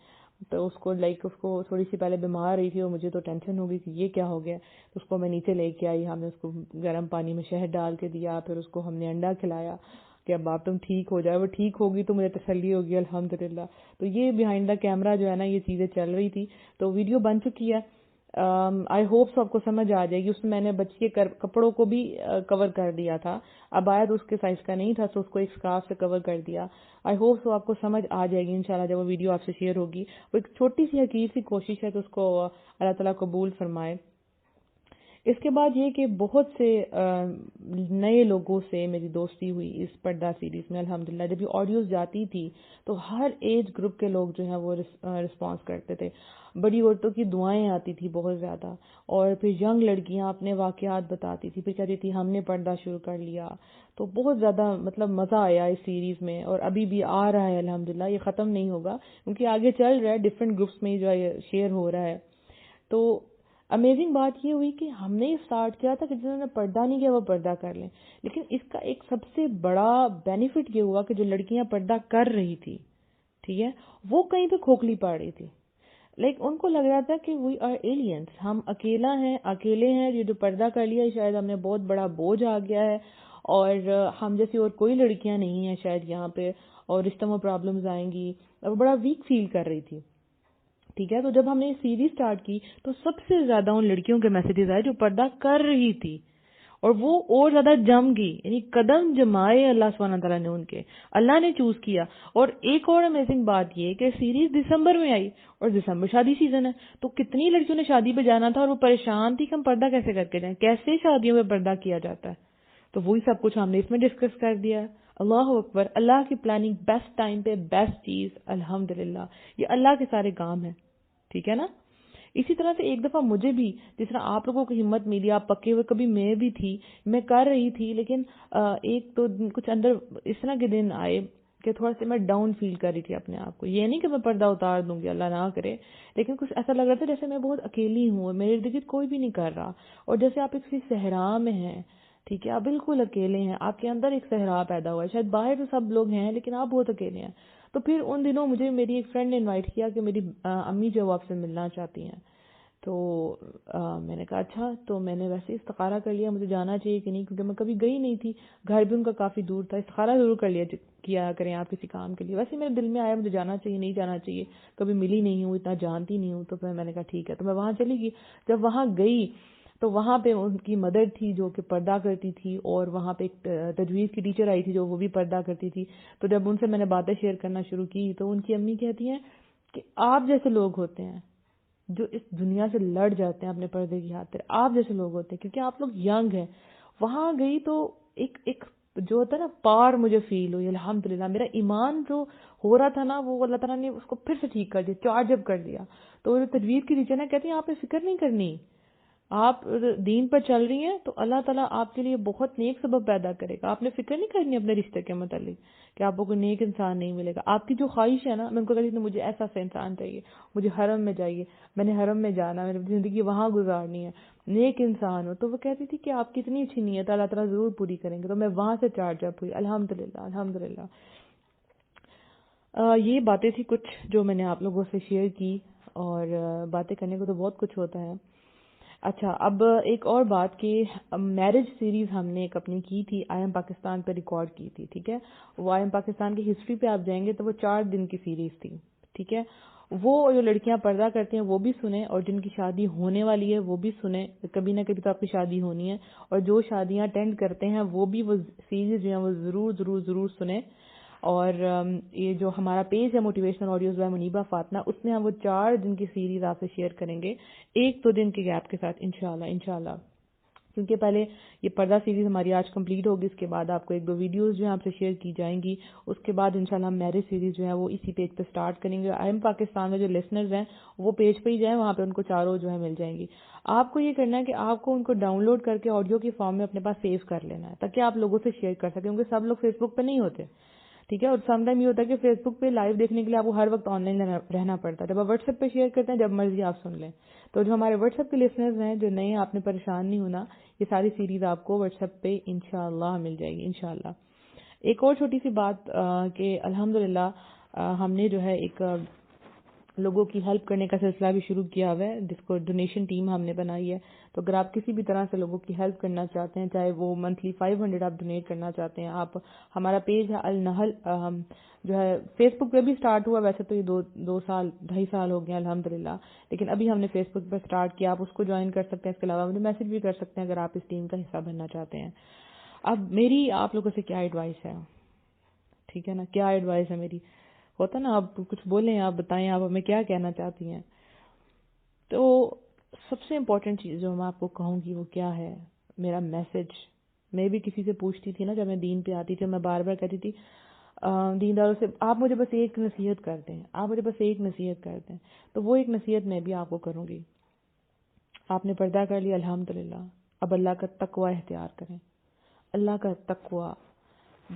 تو اس کو تھوڑی سی پہلے بیمار رہی تھی اور مجھے تو ٹینشن ہو گئی کہ یہ کیا ہو گیا. اس کو میں نیچے لے کے آئی, ہم نے اس کو گرم پانی میں شہد ڈال کے دیا, پھر اس کو ہم نے انڈا کھلایا کہ اب آپ تم ٹھیک ہو جائے. وہ ٹھیک ہوگی تو مجھے تسلی ہوگی الحمدللہ. تو یہ بیہائنڈ دا کیمرہ جو ہے نا یہ چیزیں چل رہی تھی. تو ویڈیو بن چکی ہے, آئی ہوپ سو آپ کو سمجھ آ جائے گی. اس میں میں نے بچی کے کپڑوں کو بھی کور کر دیا تھا. اب آیا تو اس کے سائز کا نہیں تھا تو اس کو ایک اسکارف سے کور کر دیا. آئی ہوپ سو آپ کو سمجھ آ جائے گی انشاءاللہ جب وہ ویڈیو آپ سے شیئر ہوگی. وہ ایک چھوٹی سی حقیر سی کوشش ہے تو اس کو اللہ تعالیٰ قبول فرمائے. اس کے بعد یہ کہ بہت سے نئے لوگوں سے میری دوستی ہوئی اس پردہ سیریز میں الحمدللہ. جب یہ آڈیوز جاتی تھی تو ہر ایج گروپ کے لوگ جو ہیں وہ رسپانس کرتے تھے. بڑی عورتوں کی دعائیں آتی تھی بہت زیادہ, اور پھر ینگ لڑکیاں اپنے واقعات بتاتی تھی, پھر کہتی تھی ہم نے پردہ شروع کر لیا. تو بہت زیادہ مطلب مزہ آیا اس سیریز میں, اور ابھی بھی آ رہا ہے الحمدللہ. یہ ختم نہیں ہوگا کیونکہ آگے چل رہا ہے, ڈفرینٹ گروپس میں جو ہے شیئر ہو رہا ہے. تو امیزنگ بات یہ ہوئی کہ ہم نے اسٹارٹ کیا تھا کہ جنہوں نے پردہ نہیں کیا وہ پردہ کر لیں, لیکن اس کا ایک سب سے بڑا بینیفٹ یہ ہوا کہ جو لڑکیاں پردہ کر رہی تھی, ٹھیک ہے, وہ کہیں پہ کھوکھلی پا رہی تھی. ان کو لگ رہا تھا کہ وی آر ایلینز, ہم اکیلے ہیں, یہ جو پردہ کر لیا شاید ہم نے بہت بڑا بوجھ آ گیا ہے, اور ہم جیسی اور کوئی لڑکیاں نہیں ہیں شاید یہاں پہ, اور رشتوں میں پرابلمز آئیں گی, اور بڑا ویک فیل کر رہی تھی. ٹھیک ہے, تو جب ہم نے یہ سیریز سٹارٹ کی تو سب سے زیادہ ان لڑکیوں کے میسیجز آئے جو پردہ کر رہی تھی, اور وہ اور زیادہ جم گئی, یعنی قدم جمائے اللہ سبحانہ تعالیٰ نے ان کے, اللہ نے چوز کیا. اور ایک اور امیزنگ بات یہ کہ سیریز دسمبر میں آئی, اور دسمبر شادی سیزن ہے, تو کتنی لڑکیوں نے شادی پہ جانا تھا اور وہ پریشان تھی کہ ہم پردہ کیسے کر کے جائیں, کیسے شادیوں میں پردہ کیا جاتا ہے. تو وہی سب کچھ ہم نے اس میں ڈسکس کر دیا. اللہ اکبر, اللہ کی پلاننگ بیسٹ ٹائم پہ بیسٹ چیز الحمدللہ. یہ اللہ کے سارے کام ہیں, ٹھیک ہے نا. اسی طرح سے ایک دفعہ مجھے بھی جس طرح آپ لوگوں کو ہمت ملی, آپ پکے ہوئے, کبھی میں بھی تھی, میں کر رہی تھی, لیکن ایک تو کچھ اندر اس طرح کے دن آئے کہ تھوڑا سا میں ڈاؤن فیل کر رہی تھی اپنے آپ کو. یہ نہیں کہ میں پردہ اتار دوں گی, اللہ نہ کرے, لیکن کچھ ایسا لگ رہا تھا جیسے میں بہت اکیلی ہوں, میرے ارد گرد کوئی بھی نہیں کر رہا, اور جیسے آپ کسی صحرا میں ہیں, ٹھیک ہے, آپ بالکل اکیلے ہیں, آپ کے اندر ایک صحرا پیدا ہوا ہے. شاید باہر تو سب لوگ ہیں لیکن آپ بہت اکیلے ہیں. تو پھر ان دنوں مجھے میری ایک فرینڈ نے انوائٹ کیا کہ میری امی جو آپ سے ملنا چاہتی ہیں. تو میں نے کہا اچھا. تو میں نے ویسے استخارہ کر لیا مجھے جانا چاہیے کہ نہیں, کیونکہ میں کبھی گئی نہیں تھی, گھر بھی ان کا کافی دور تھا. استخارہ ضرور کیا کریں آپ کسی کام کے لیے. ویسے میرے دل میں آیا مجھے جانا چاہیے, نہیں جانا چاہیے, کبھی ملی نہیں ہوں, اتنا جانتی نہیں ہوں. تو پھر میں نے کہا ٹھیک ہے, تو میں وہاں چلی گئی. جب وہاں گئی تو وہاں پہ ان کی مدر تھی جو کہ پردہ کرتی تھی, اور وہاں پہ ایک تجویز کی ٹیچر آئی تھی جو وہ بھی پردہ کرتی تھی. تو جب ان سے میں نے باتیں شیئر کرنا شروع کی تو ان کی امی کہتی ہیں کہ آپ جیسے لوگ ہوتے ہیں جو اس دنیا سے لڑ جاتے ہیں اپنے پردے کی خاطر, آپ جیسے لوگ ہوتے ہیں, کیونکہ آپ لوگ ینگ ہیں. وہاں گئی تو ایک جو ہوتا ہے نا پار مجھے فیل ہوئی الحمدللہ. میرا ایمان جو ہو رہا تھا نا وہ اللہ تعالیٰ نے اس کو پھر سے ٹھیک کر دیا, چارج اپ کر دیا. تو تجویز کی ٹیچر نے کہتی ہیں آپ نے فکر نہیں کرنی, آپ دین پر چل رہی ہیں تو اللہ تعالیٰ آپ کے لیے بہت نیک سبب پیدا کرے گا. آپ نے فکر نہیں کرنی اپنے رشتے کے متعلق کہ آپ کو کوئی نیک انسان نہیں ملے گا. آپ کی جو خواہش ہے نا, میں ان کو کہتی تھی مجھے ایسا انسان چاہیے, مجھے حرم میں چاہیے, میں نے حرم میں جانا, میں نے زندگی وہاں گزارنی ہے, نیک انسان ہو. تو وہ کہتی تھی کہ آپ کی اتنی اچھی نیت اللہ تعالیٰ ضرور پوری کریں گے. تو میں وہاں سے چارج اپ ہوئی الحمدللہ الحمدللہ. یہ باتیں تھی کچھ جو میں نے آپ لوگوں سے شیئر کی, اور باتیں کرنے کو تو بہت کچھ ہوتا ہے. اچھا, اب ایک اور بات کہ میرج سیریز ہم نے ایک اپنی کی تھی, آئی ایم پاکستان پہ ریکارڈ کی تھی, ٹھیک ہے. وہ آئی ایم پاکستان کی ہسٹری پہ آپ جائیں گے تو وہ 4 دن کی سیریز تھی, ٹھیک ہے. وہ جو لڑکیاں پردہ کرتی ہیں وہ بھی سنیں, اور جن کی شادی ہونے والی ہے وہ بھی سنیں, کبھی نہ کبھی تو آپ کی شادی ہونی ہے. اور جو شادیاں اٹینڈ کرتے ہیں وہ بھی وہ سیریز جو ہیں وہ ضرور ضرور ضرور سنیں. اور یہ جو ہمارا پیج ہے motivational audios by Muniba Fatima, اس میں ہم وہ 4 دن کی سیریز آپ سے شیئر کریں گے 1-2 دن کے گیپ کے ساتھ انشاءاللہ، کیونکہ پہلے یہ پردہ سیریز ہماری آج کمپلیٹ ہوگی، اس کے بعد آپ کو 1-2 ویڈیوز جو ہیں آپ سے شیئر کی جائیں گی، اس کے بعد انشاءاللہ ہم میرج سیریز جو ہے وہ اسی پیج پہ سٹارٹ کریں گے۔ آئی ایم پاکستان میں جو لسنرز ہیں وہ پیج پہ ہی جائیں، وہاں پہ ان کو چاروں جو ہے مل جائیں گی۔ آپ کو یہ کرنا ہے کہ آپ کو ان کو ڈاؤن لوڈ کر کے آڈیو کی فارم میں اپنے پاس سیو کر لینا ہے، تاکہ آپ لوگوں سے شیئر کر سکیں، کیونکہ سب لوگ فیس بک پہ نہیں ہوتے، ٹھیک ہے۔ اور سم ٹائم یہ ہوتا ہے کہ فیس بک پہ لائیو دیکھنے کے لیے آپ کو ہر وقت آن لائن رہنا پڑتا ہے، جب آپ واٹس ایپ پہ شیئر کرتے ہیں جب مرضی آپ سن لیں۔ تو جو ہمارے واٹس ایپ کے لسنرز ہیں جو نئے، آپ نے پریشان نہیں ہونا، یہ ساری سیریز آپ کو واٹس ایپ پہ انشاءاللہ مل جائے گی انشاءاللہ۔ ایک اور چھوٹی سی بات کہ الحمدللہ ہم نے جو ہے ایک لوگوں کی ہیلپ کرنے کا سلسلہ بھی شروع کیا ہوا ہے، جس کو ڈونیشن ٹیم ہم نے بنائی ہے۔ تو اگر آپ کسی بھی طرح سے لوگوں کی ہیلپ کرنا چاہتے ہیں، چاہے وہ منتھلی 500 آپ ڈونیٹ کرنا چاہتے ہیں، آپ ہمارا پیج ہے النحل جو ہے فیس بک پہ بھی سٹارٹ ہوا، ویسے تو یہ 2.5 سال ہو گئے ہیں الحمدللہ، لیکن ابھی ہم نے فیس بک پہ سٹارٹ کیا، آپ اس کو جوائن کر سکتے ہیں، اس کے علاوہ مجھے میسج بھی کر سکتے ہیں اگر آپ اس ٹیم کا حصہ بننا چاہتے ہیں۔ اب میری آپ لوگوں سے کیا ایڈوائس ہے، ٹھیک ہے نا، کیا ایڈوائس ہے میری، ہوتا نا آپ کچھ بولیں، آپ بتائیں آپ ہمیں کیا کہنا چاہتی ہیں۔ تو سب سے امپورٹنٹ چیز جو میں آپ کو کہوں گی وہ کیا ہے، میرا میسج۔ میں بھی کسی سے پوچھتی تھی نا جب میں دین پہ آتی تھی، میں بار بار کہتی تھی دینداروں سے، آپ مجھے بس ایک نصیحت کر دیں، آپ مجھے بس ایک نصیحت کر دیں۔ تو وہ ایک نصیحت میں بھی آپ کو کروں گی۔ آپ نے پردہ کر لیا الحمدللہ، اب اللہ کا تقوی اختیار کریں، اللہ کا تقوی،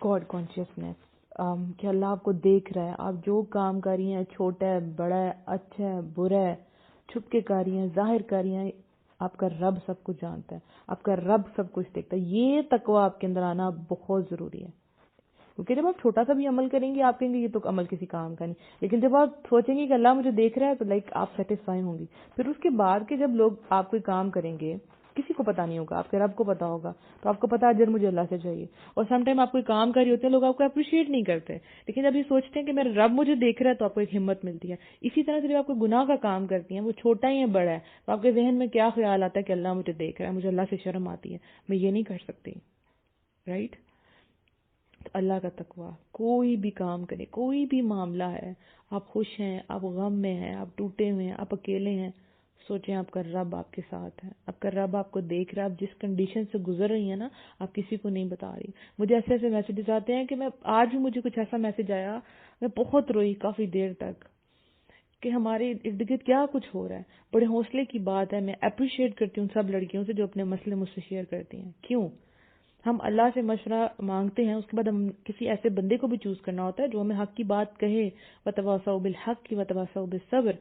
گاڈ کانشیسنیس، کہ اللہ آپ کو دیکھ رہا ہے، آپ جو کام کر رہی ہیں، چھوٹا ہے بڑا ہے اچھا ہے برا ہے، چھپ کے کر رہی ہیں ظاہر کر رہی ہیں، آپ کا رب سب کچھ جانتا ہے، آپ کا رب سب کچھ دیکھتا ہے۔ یہ تقوی آپ کے اندر آنا بہت ضروری ہے، کیونکہ جب آپ چھوٹا سا بھی عمل کریں گے آپ کہیں گے یہ تو عمل کسی کام کا نہیں، لیکن جب آپ سوچیں گے کہ اللہ مجھے دیکھ رہا ہے تو آپ سیٹسفائی ہوں گی۔ پھر اس کے بعد کہ جب لوگ آپ کوئی کام کریں گے، کسی کو پتا نہیں ہوگا، آپ کے رب کو پتا ہوگا، تو آپ کو پتا اجر مجھے اللہ سے چاہیے۔ اور سم ٹائم آپ کوئی کام کر رہی ہوتے ہیں، لوگ آپ کو اپریشیٹ نہیں کرتے، لیکن جب یہ سوچتے ہیں کہ میرا رب مجھے دیکھ رہا ہے تو آپ کو ایک ہمت ملتی ہے۔ اسی طرح سے جب آپ کوئی گناہ کا کام کرتی ہیں، وہ چھوٹا ہی ہے بڑا ہے، تو آپ کے ذہن میں کیا خیال آتا ہے کہ اللہ مجھے دیکھ رہا ہے، مجھے اللہ سے شرم آتی ہے، میں یہ نہیں کر سکتی، رائٹ؟ تو اللہ کا تقوی، کوئی بھی کام کرے، کوئی بھی معاملہ ہے، آپ خوش ہیں، آپ غم میں ہیں، آپ ٹوٹے ہوئے ہیں، آپ اکیلے ہیں، سوچیں آپ کا رب آپ کے ساتھ ہے، آپ کا رب آپ کو دیکھ رہا ہے، آپ جس کنڈیشن سے گزر رہی ہیں نا، آپ کسی کو نہیں بتا رہی۔ مجھے ایسے ایسے میسیجز آتے ہیں کہ میں آج بھی مجھے کچھ ایسا میسج آیا، میں بہت روئی کافی دیر تک کہ ہمارے ارد گرد کیا کچھ ہو رہا ہے۔ بڑے حوصلے کی بات ہے، میں اپریشیٹ کرتی ہوں سب لڑکیوں سے جو اپنے مسئلے مجھ سے شیئر کرتی ہیں۔ کیوں؟ ہم اللہ سے مشورہ مانگتے ہیں، اس کے بعد ہم کسی ایسے بندے کو بھی چوز کرنا ہوتا ہے جو ہمیں حق کی بات کہے، وتواصوا بالحق وتواصوا بالصبر۔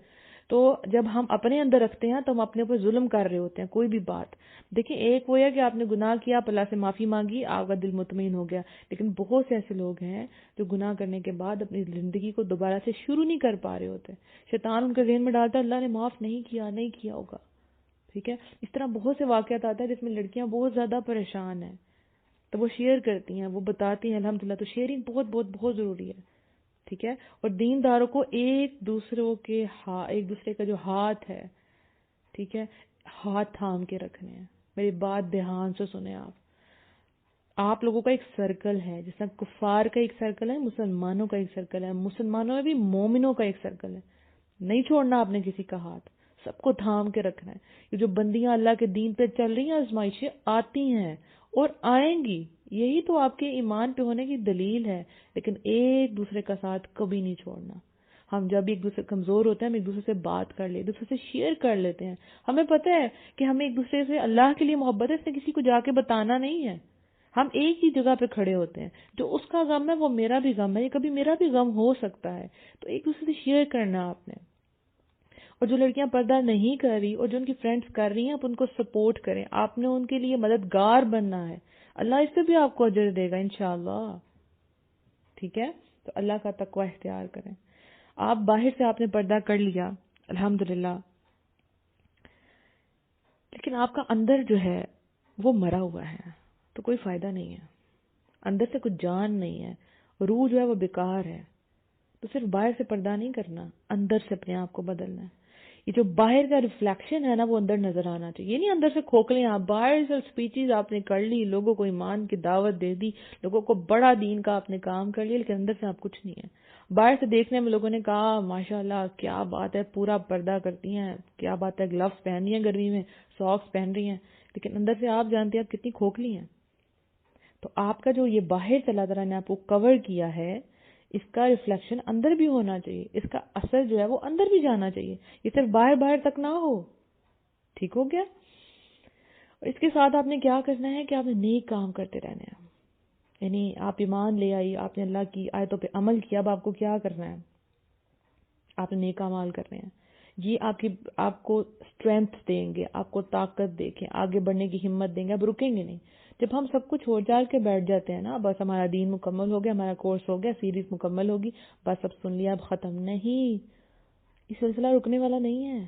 تو جب ہم اپنے اندر رکھتے ہیں تو ہم اپنے اوپر ظلم کر رہے ہوتے ہیں۔ کوئی بھی بات دیکھیں، ایک وہ ہے کہ آپ نے گناہ کیا، آپ اللہ سے معافی مانگی، آپ کا دل مطمئن ہو گیا، لیکن بہت سے ایسے لوگ ہیں جو گناہ کرنے کے بعد اپنی زندگی کو دوبارہ سے شروع نہیں کر پا رہے ہوتے۔ شیطان ان کے ذہن میں ڈالتا ہے اللہ نے معاف نہیں کیا ہوگا، ٹھیک ہے۔ اس طرح بہت سے واقعات آتے ہیں جس میں لڑکیاں بہت زیادہ پریشان ہیں، تو وہ شیئر کرتی ہیں، وہ بتاتی ہیں الحمدللہ۔ تو شیئرنگ بہت بہت بہت ضروری ہے، ٹھیک ہے۔ اور دینداروں کو ایک دوسرے کا جو ہاتھ ہے، ٹھیک ہے، ہاتھ تھام کے رکھنے ہیں۔ میری بات دھیان سے سنیں، آپ لوگوں کا ایک سرکل ہے، جس طرح کفار کا ایک سرکل ہے، مسلمانوں کا ایک سرکل ہے، مسلمانوں میں بھی مومنوں کا ایک سرکل ہے۔ نہیں چھوڑنا آپ نے کسی کا ہاتھ، سب کو تھام کے رکھنا ہے۔ یہ جو بندیاں اللہ کے دین پہ چل رہی ہیں، آزمائشیں آتی ہیں اور آئیں گی، یہی تو آپ کے ایمان پہ ہونے کی دلیل ہے، لیکن ایک دوسرے کا ساتھ کبھی نہیں چھوڑنا۔ ہم جب ایک دوسرے کمزور ہوتے ہیں، ہم ایک دوسرے سے بات کر لیں، ایک دوسرے سے شیئر کر لیتے ہیں۔ ہمیں پتہ ہے کہ ہمیں ایک دوسرے سے اللہ کے لیے محبت ہے، اس نے کسی کو جا کے بتانا نہیں ہے۔ ہم ایک ہی جگہ پہ کھڑے ہوتے ہیں، جو اس کا غم ہے وہ میرا بھی غم ہے، یہ کبھی میرا بھی غم ہو سکتا ہے، تو ایک دوسرے سے شیئر کرنا آپ نے۔ اور جو لڑکیاں پردہ نہیں کر رہی اور جو ان کی فرینڈز کر رہی ہیں، آپ ان کو سپورٹ کریں، آپ نے ان کے لیے مددگار بننا ہے، اللہ اس سے بھی آپ کو اجر دے گا انشاءاللہ، ٹھیک ہے۔ تو اللہ کا تقوی اختیار کریں۔ آپ باہر سے آپ نے پردہ کر لیا الحمدللہ، لیکن آپ کا اندر جو ہے وہ مرا ہوا ہے، تو کوئی فائدہ نہیں ہے، اندر سے کچھ جان نہیں ہے، روح جو ہے وہ بیکار ہے۔ تو صرف باہر سے پردہ نہیں کرنا، اندر سے اپنے آپ کو بدلنا ہے۔ یہ جو باہر کا ریفلیکشن ہے نا وہ اندر نظر آنا چاہیے. یہ نہیں اندر سے کھوکھلے آپ باہر سے اسپیچز آپ نے کر لی, لوگوں کو ایمان کی دعوت دے دی, لوگوں کو بڑا دین کا آپ نے کام کر لیا, لیکن اندر سے آپ کچھ نہیں ہے. باہر سے دیکھنے میں لوگوں نے کہا ماشاءاللہ کیا بات ہے, پورا پردہ کرتی ہیں, کیا بات ہے, گلوز پہن رہی ہیں گرمی میں, ساکس پہن رہی ہیں, لیکن اندر سے آپ جانتے ہیں آپ کتنی کھوکھلی ہیں. تو آپ کا جو یہ باہر سے اللہ تعالیٰ نے آپ کو کور کیا ہے اس کا ریفلیکشن اندر بھی ہونا چاہیے, اس کا اثر جو ہے وہ اندر بھی جانا چاہیے, یہ صرف باہر باہر تک نہ ہو. ٹھیک ہو گیا؟ اور اس کے ساتھ آپ نے کیا کرنا ہے کہ آپ نے نیک کام کرتے رہنے ہیں. یعنی آپ ایمان لے آئی, آپ نے اللہ کی آیتوں پہ عمل کیا, اب آپ کو کیا کرنا ہے؟ آپ نے نیک اعمال کرنے ہیں. یہ آپ کو اسٹرینتھ دیں گے, آپ کو طاقت دیں گے, آگے بڑھنے کی ہمت دیں گے, آپ رکیں گے نہیں. جب ہم سب کچھ چھوڑ جاڑ کے بیٹھ جاتے ہیں نا, بس ہمارا دین مکمل ہو گیا, ہمارا کورس ہو گیا, سیریز مکمل ہوگی, بس اب سن لیا, اب ختم. نہیں, یہ سلسلہ رکنے والا نہیں ہے.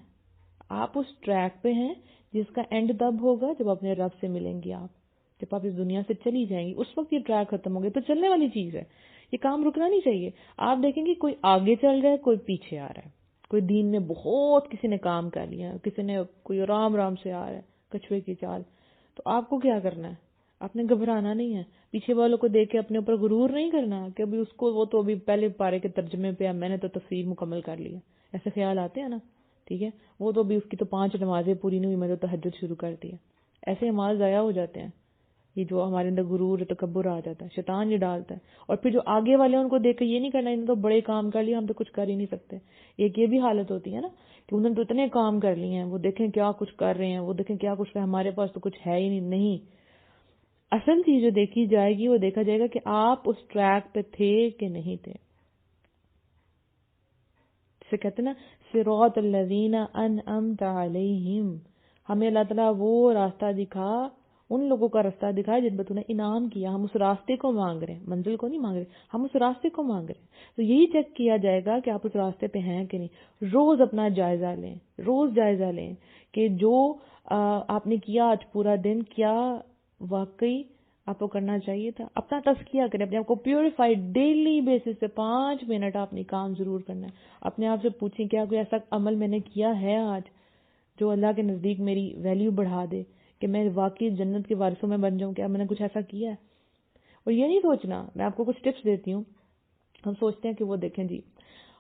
آپ اس ٹریک پہ ہیں جس کا اینڈ تب ہوگا جب اپنے رب سے ملیں گی. آپ جب آپ اس دنیا سے چلی جائیں گی اس وقت یہ ٹریک ختم ہو گیا. تو چلنے والی چیز ہے, یہ کام رکنا نہیں چاہیے. آپ دیکھیں گے کوئی آگے چل رہا ہے, کوئی پیچھے آ رہا ہے, کوئی دین میں بہت کسی نے کام کر لیا, کسی نے کوئی آرام آرام سے آ رہا ہے, کچھوے کی چال. تو آپ کو کیا کرنا ہے؟ آپ نے گھبرانا نہیں ہے, پیچھے والوں کو دیکھ کے اپنے اوپر غرور نہیں کرنا کہ ابھی اس کو, وہ تو ابھی پہلے پارے کے ترجمے پہ, میں نے تو تفسیر مکمل کر لی ہے, ایسے خیال آتے ہیں نا. ٹھیک ہے, وہ تو ابھی اس کی تو 5 نمازیں پوری نہیں ہوئی, میں تو تہجد شروع کر دی ہے. ایسے اعمال ضائع ہو جاتے ہیں. یہ جو ہمارے اندر غرور تکبر آ جاتا ہے, شیطان یہ ڈالتا ہے. اور پھر جو آگے والے ہیں ان کو دیکھ کے یہ نہیں کرنا انہوں نے تو بڑے کام کر لیے, ہم تو کچھ کر ہی نہیں سکتے. ایک یہ بھی حالت ہوتی ہے نا کہ انہوں نے تو اتنے کام کر لیے ہیں, وہ دیکھیں کیا کچھ کر رہے ہیں, وہ دیکھیں کیا کچھ, ہمارے پاس تو کچھ ہے ہی نہیں. اصل چیز جو دیکھی جائے گی وہ دیکھا جائے گا کہ آپ اس ٹریک پہ تھے کہ نہیں تھے. جسے کہتے ہیں نا صراط الذین انعمت علیہم, ہمیں اللہ تعالیٰ وہ راستہ دکھا, ان لوگوں کا راستہ دکھا جن پر تو نے انعام کیا. ہم اس راستے کو مانگ رہے ہیں, منزل کو نہیں مانگ رہے, ہم اس راستے کو مانگ رہے ہیں. تو یہی چیک کیا جائے گا کہ آپ اس راستے پہ ہیں کہ نہیں. روز اپنا جائزہ لیں, روز جائزہ لیں کہ جو آپ نے کیا آج پورا دن, کیا واقعی آپ کو کرنا چاہیے تھا. اپنا تزکیہ کریں, اپنے آپ کو پیوریفائی, ڈیلی بیسس پہ 5 منٹ آپ نے کام ضرور کرنا ہے. اپنے آپ سے پوچھیں کیا کوئی ایسا عمل میں نے کیا ہے آج جو اللہ کے نزدیک میری ویلیو بڑھا دے, کہ میں واقعی جنت کے وارثوں میں بن جاؤں. کیا میں نے کچھ ایسا کیا ہے؟ اور یہ نہیں سوچنا, میں آپ کو کچھ ٹپس دیتی ہوں. ہم سوچتے ہیں کہ وہ دیکھیں جی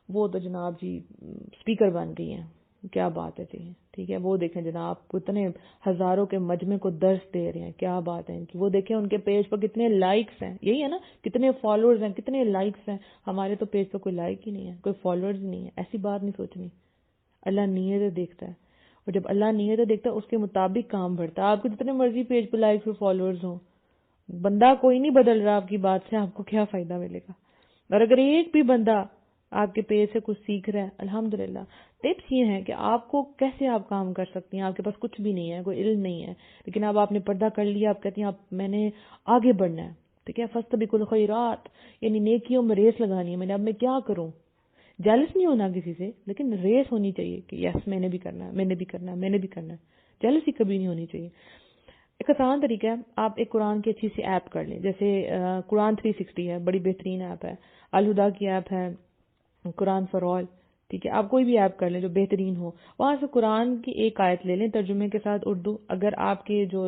وہ تو جناب جی اسپیکر بن گئی ہیں, کیا بات ہے جی, ٹھیک ہے, وہ دیکھیں جناب اتنے ہزاروں کے مجمع کو درس دے رہے ہیں, کیا بات ہے ان کی, وہ دیکھیں ان کے پیج پر کتنے لائکس ہیں, یہی ہے نا, کتنے فالوورز ہیں, کتنے لائکس ہیں. ہمارے تو پیج پہ کوئی لائک ہی نہیں ہے, کوئی فالوورز نہیں ہے. ایسی بات نہیں سوچنی. اللہ نیت دیکھتا ہے, اور جب اللہ نیت دیکھتا ہے اس کے مطابق کام بڑھتا ہے. آپ کو جتنے مرضی پیج پہ لائکس اور فالوورز ہوں, بندہ کوئی نہیں بدل رہا آپ کی بات سے, آپ کو کیا فائدہ ملے گا؟ اور اگر ایک بھی بندہ آپ کے پیج سے کچھ سیکھ رہا ہے, الحمدللہ. ٹپس یہ ہیں کہ آپ کو کیسے آپ کام کر سکتی ہیں. آپ کے پاس کچھ بھی نہیں ہے, کوئی علم نہیں ہے, لیکن اب آپ نے پردہ کر لیا, آپ کہتی ہیں آپ میں نے آگے بڑھنا ہے. ٹھیک ہے, فاستبقوا الخیرات, یعنی نیکیوں میں ریس لگانی ہے. میں نے اب میں کیا کروں, جیلس نہیں ہونا کسی سے, لیکن ریس ہونی چاہیے کہ یس میں نے بھی کرنا ہے, میں نے بھی کرنا ہے, میں نے بھی کرنا ہے. جیلسی کبھی نہیں ہونی چاہیے. ایک آسان طریقہ ہے, آپ ایک قرآن کی اچھی سی ایپ کر لیں, جیسے قرآن 360 ہے, بڑی بہترین ایپ ہے. الہدا کی ایپ ہے, قرآن فار آل. ٹھیک ہے, آپ کوئی بھی ایپ کر لیں جو بہترین ہو, وہاں سے قرآن کی ایک آیت لے لیں ترجمے کے ساتھ اردو. اگر آپ کے جو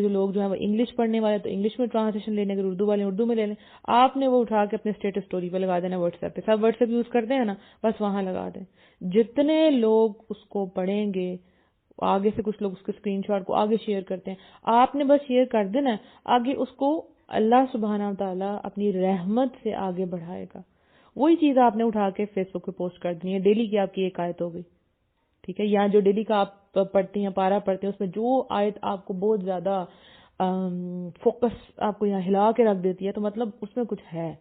لوگ جو ہیں وہ انگلش پڑھنے والے تو انگلش میں ٹرانسلیشن لے لیں, اگر اردو والے اردو میں لے لیں. آپ نے وہ اٹھا کے اپنے اسٹیٹس اسٹوری پہ لگا دینا, واٹس ایپ پہ. سب واٹس ایپ یوز کرتے ہیں نا, بس وہاں لگا دیں. جتنے لوگ اس کو پڑھیں گے, آگے سے کچھ لوگ اس کے اسکرین شاٹ کو آگے شیئر کرتے ہیں, آپ نے بس شیئر کر دینا, آگے اس کو اللہ سبحانہ و تعالیٰ اپنی رحمت سے آگے بڑھائے گا. وہی چیز آپ نے اٹھا کے فیس بک پہ پوسٹ کر دینی ہے. ڈیلی کی آپ کی ایک آیت ہو گئی. ٹھیک ہے, یا جو ڈیلی کا آپ پڑھتی ہیں, پارا پڑھتے ہیں, اس میں جو آیت آپ کو بہت زیادہ فوکس آپ کو یہاں ہلا کے رکھ دیتی ہے, تو مطلب اس میں کچھ ہے.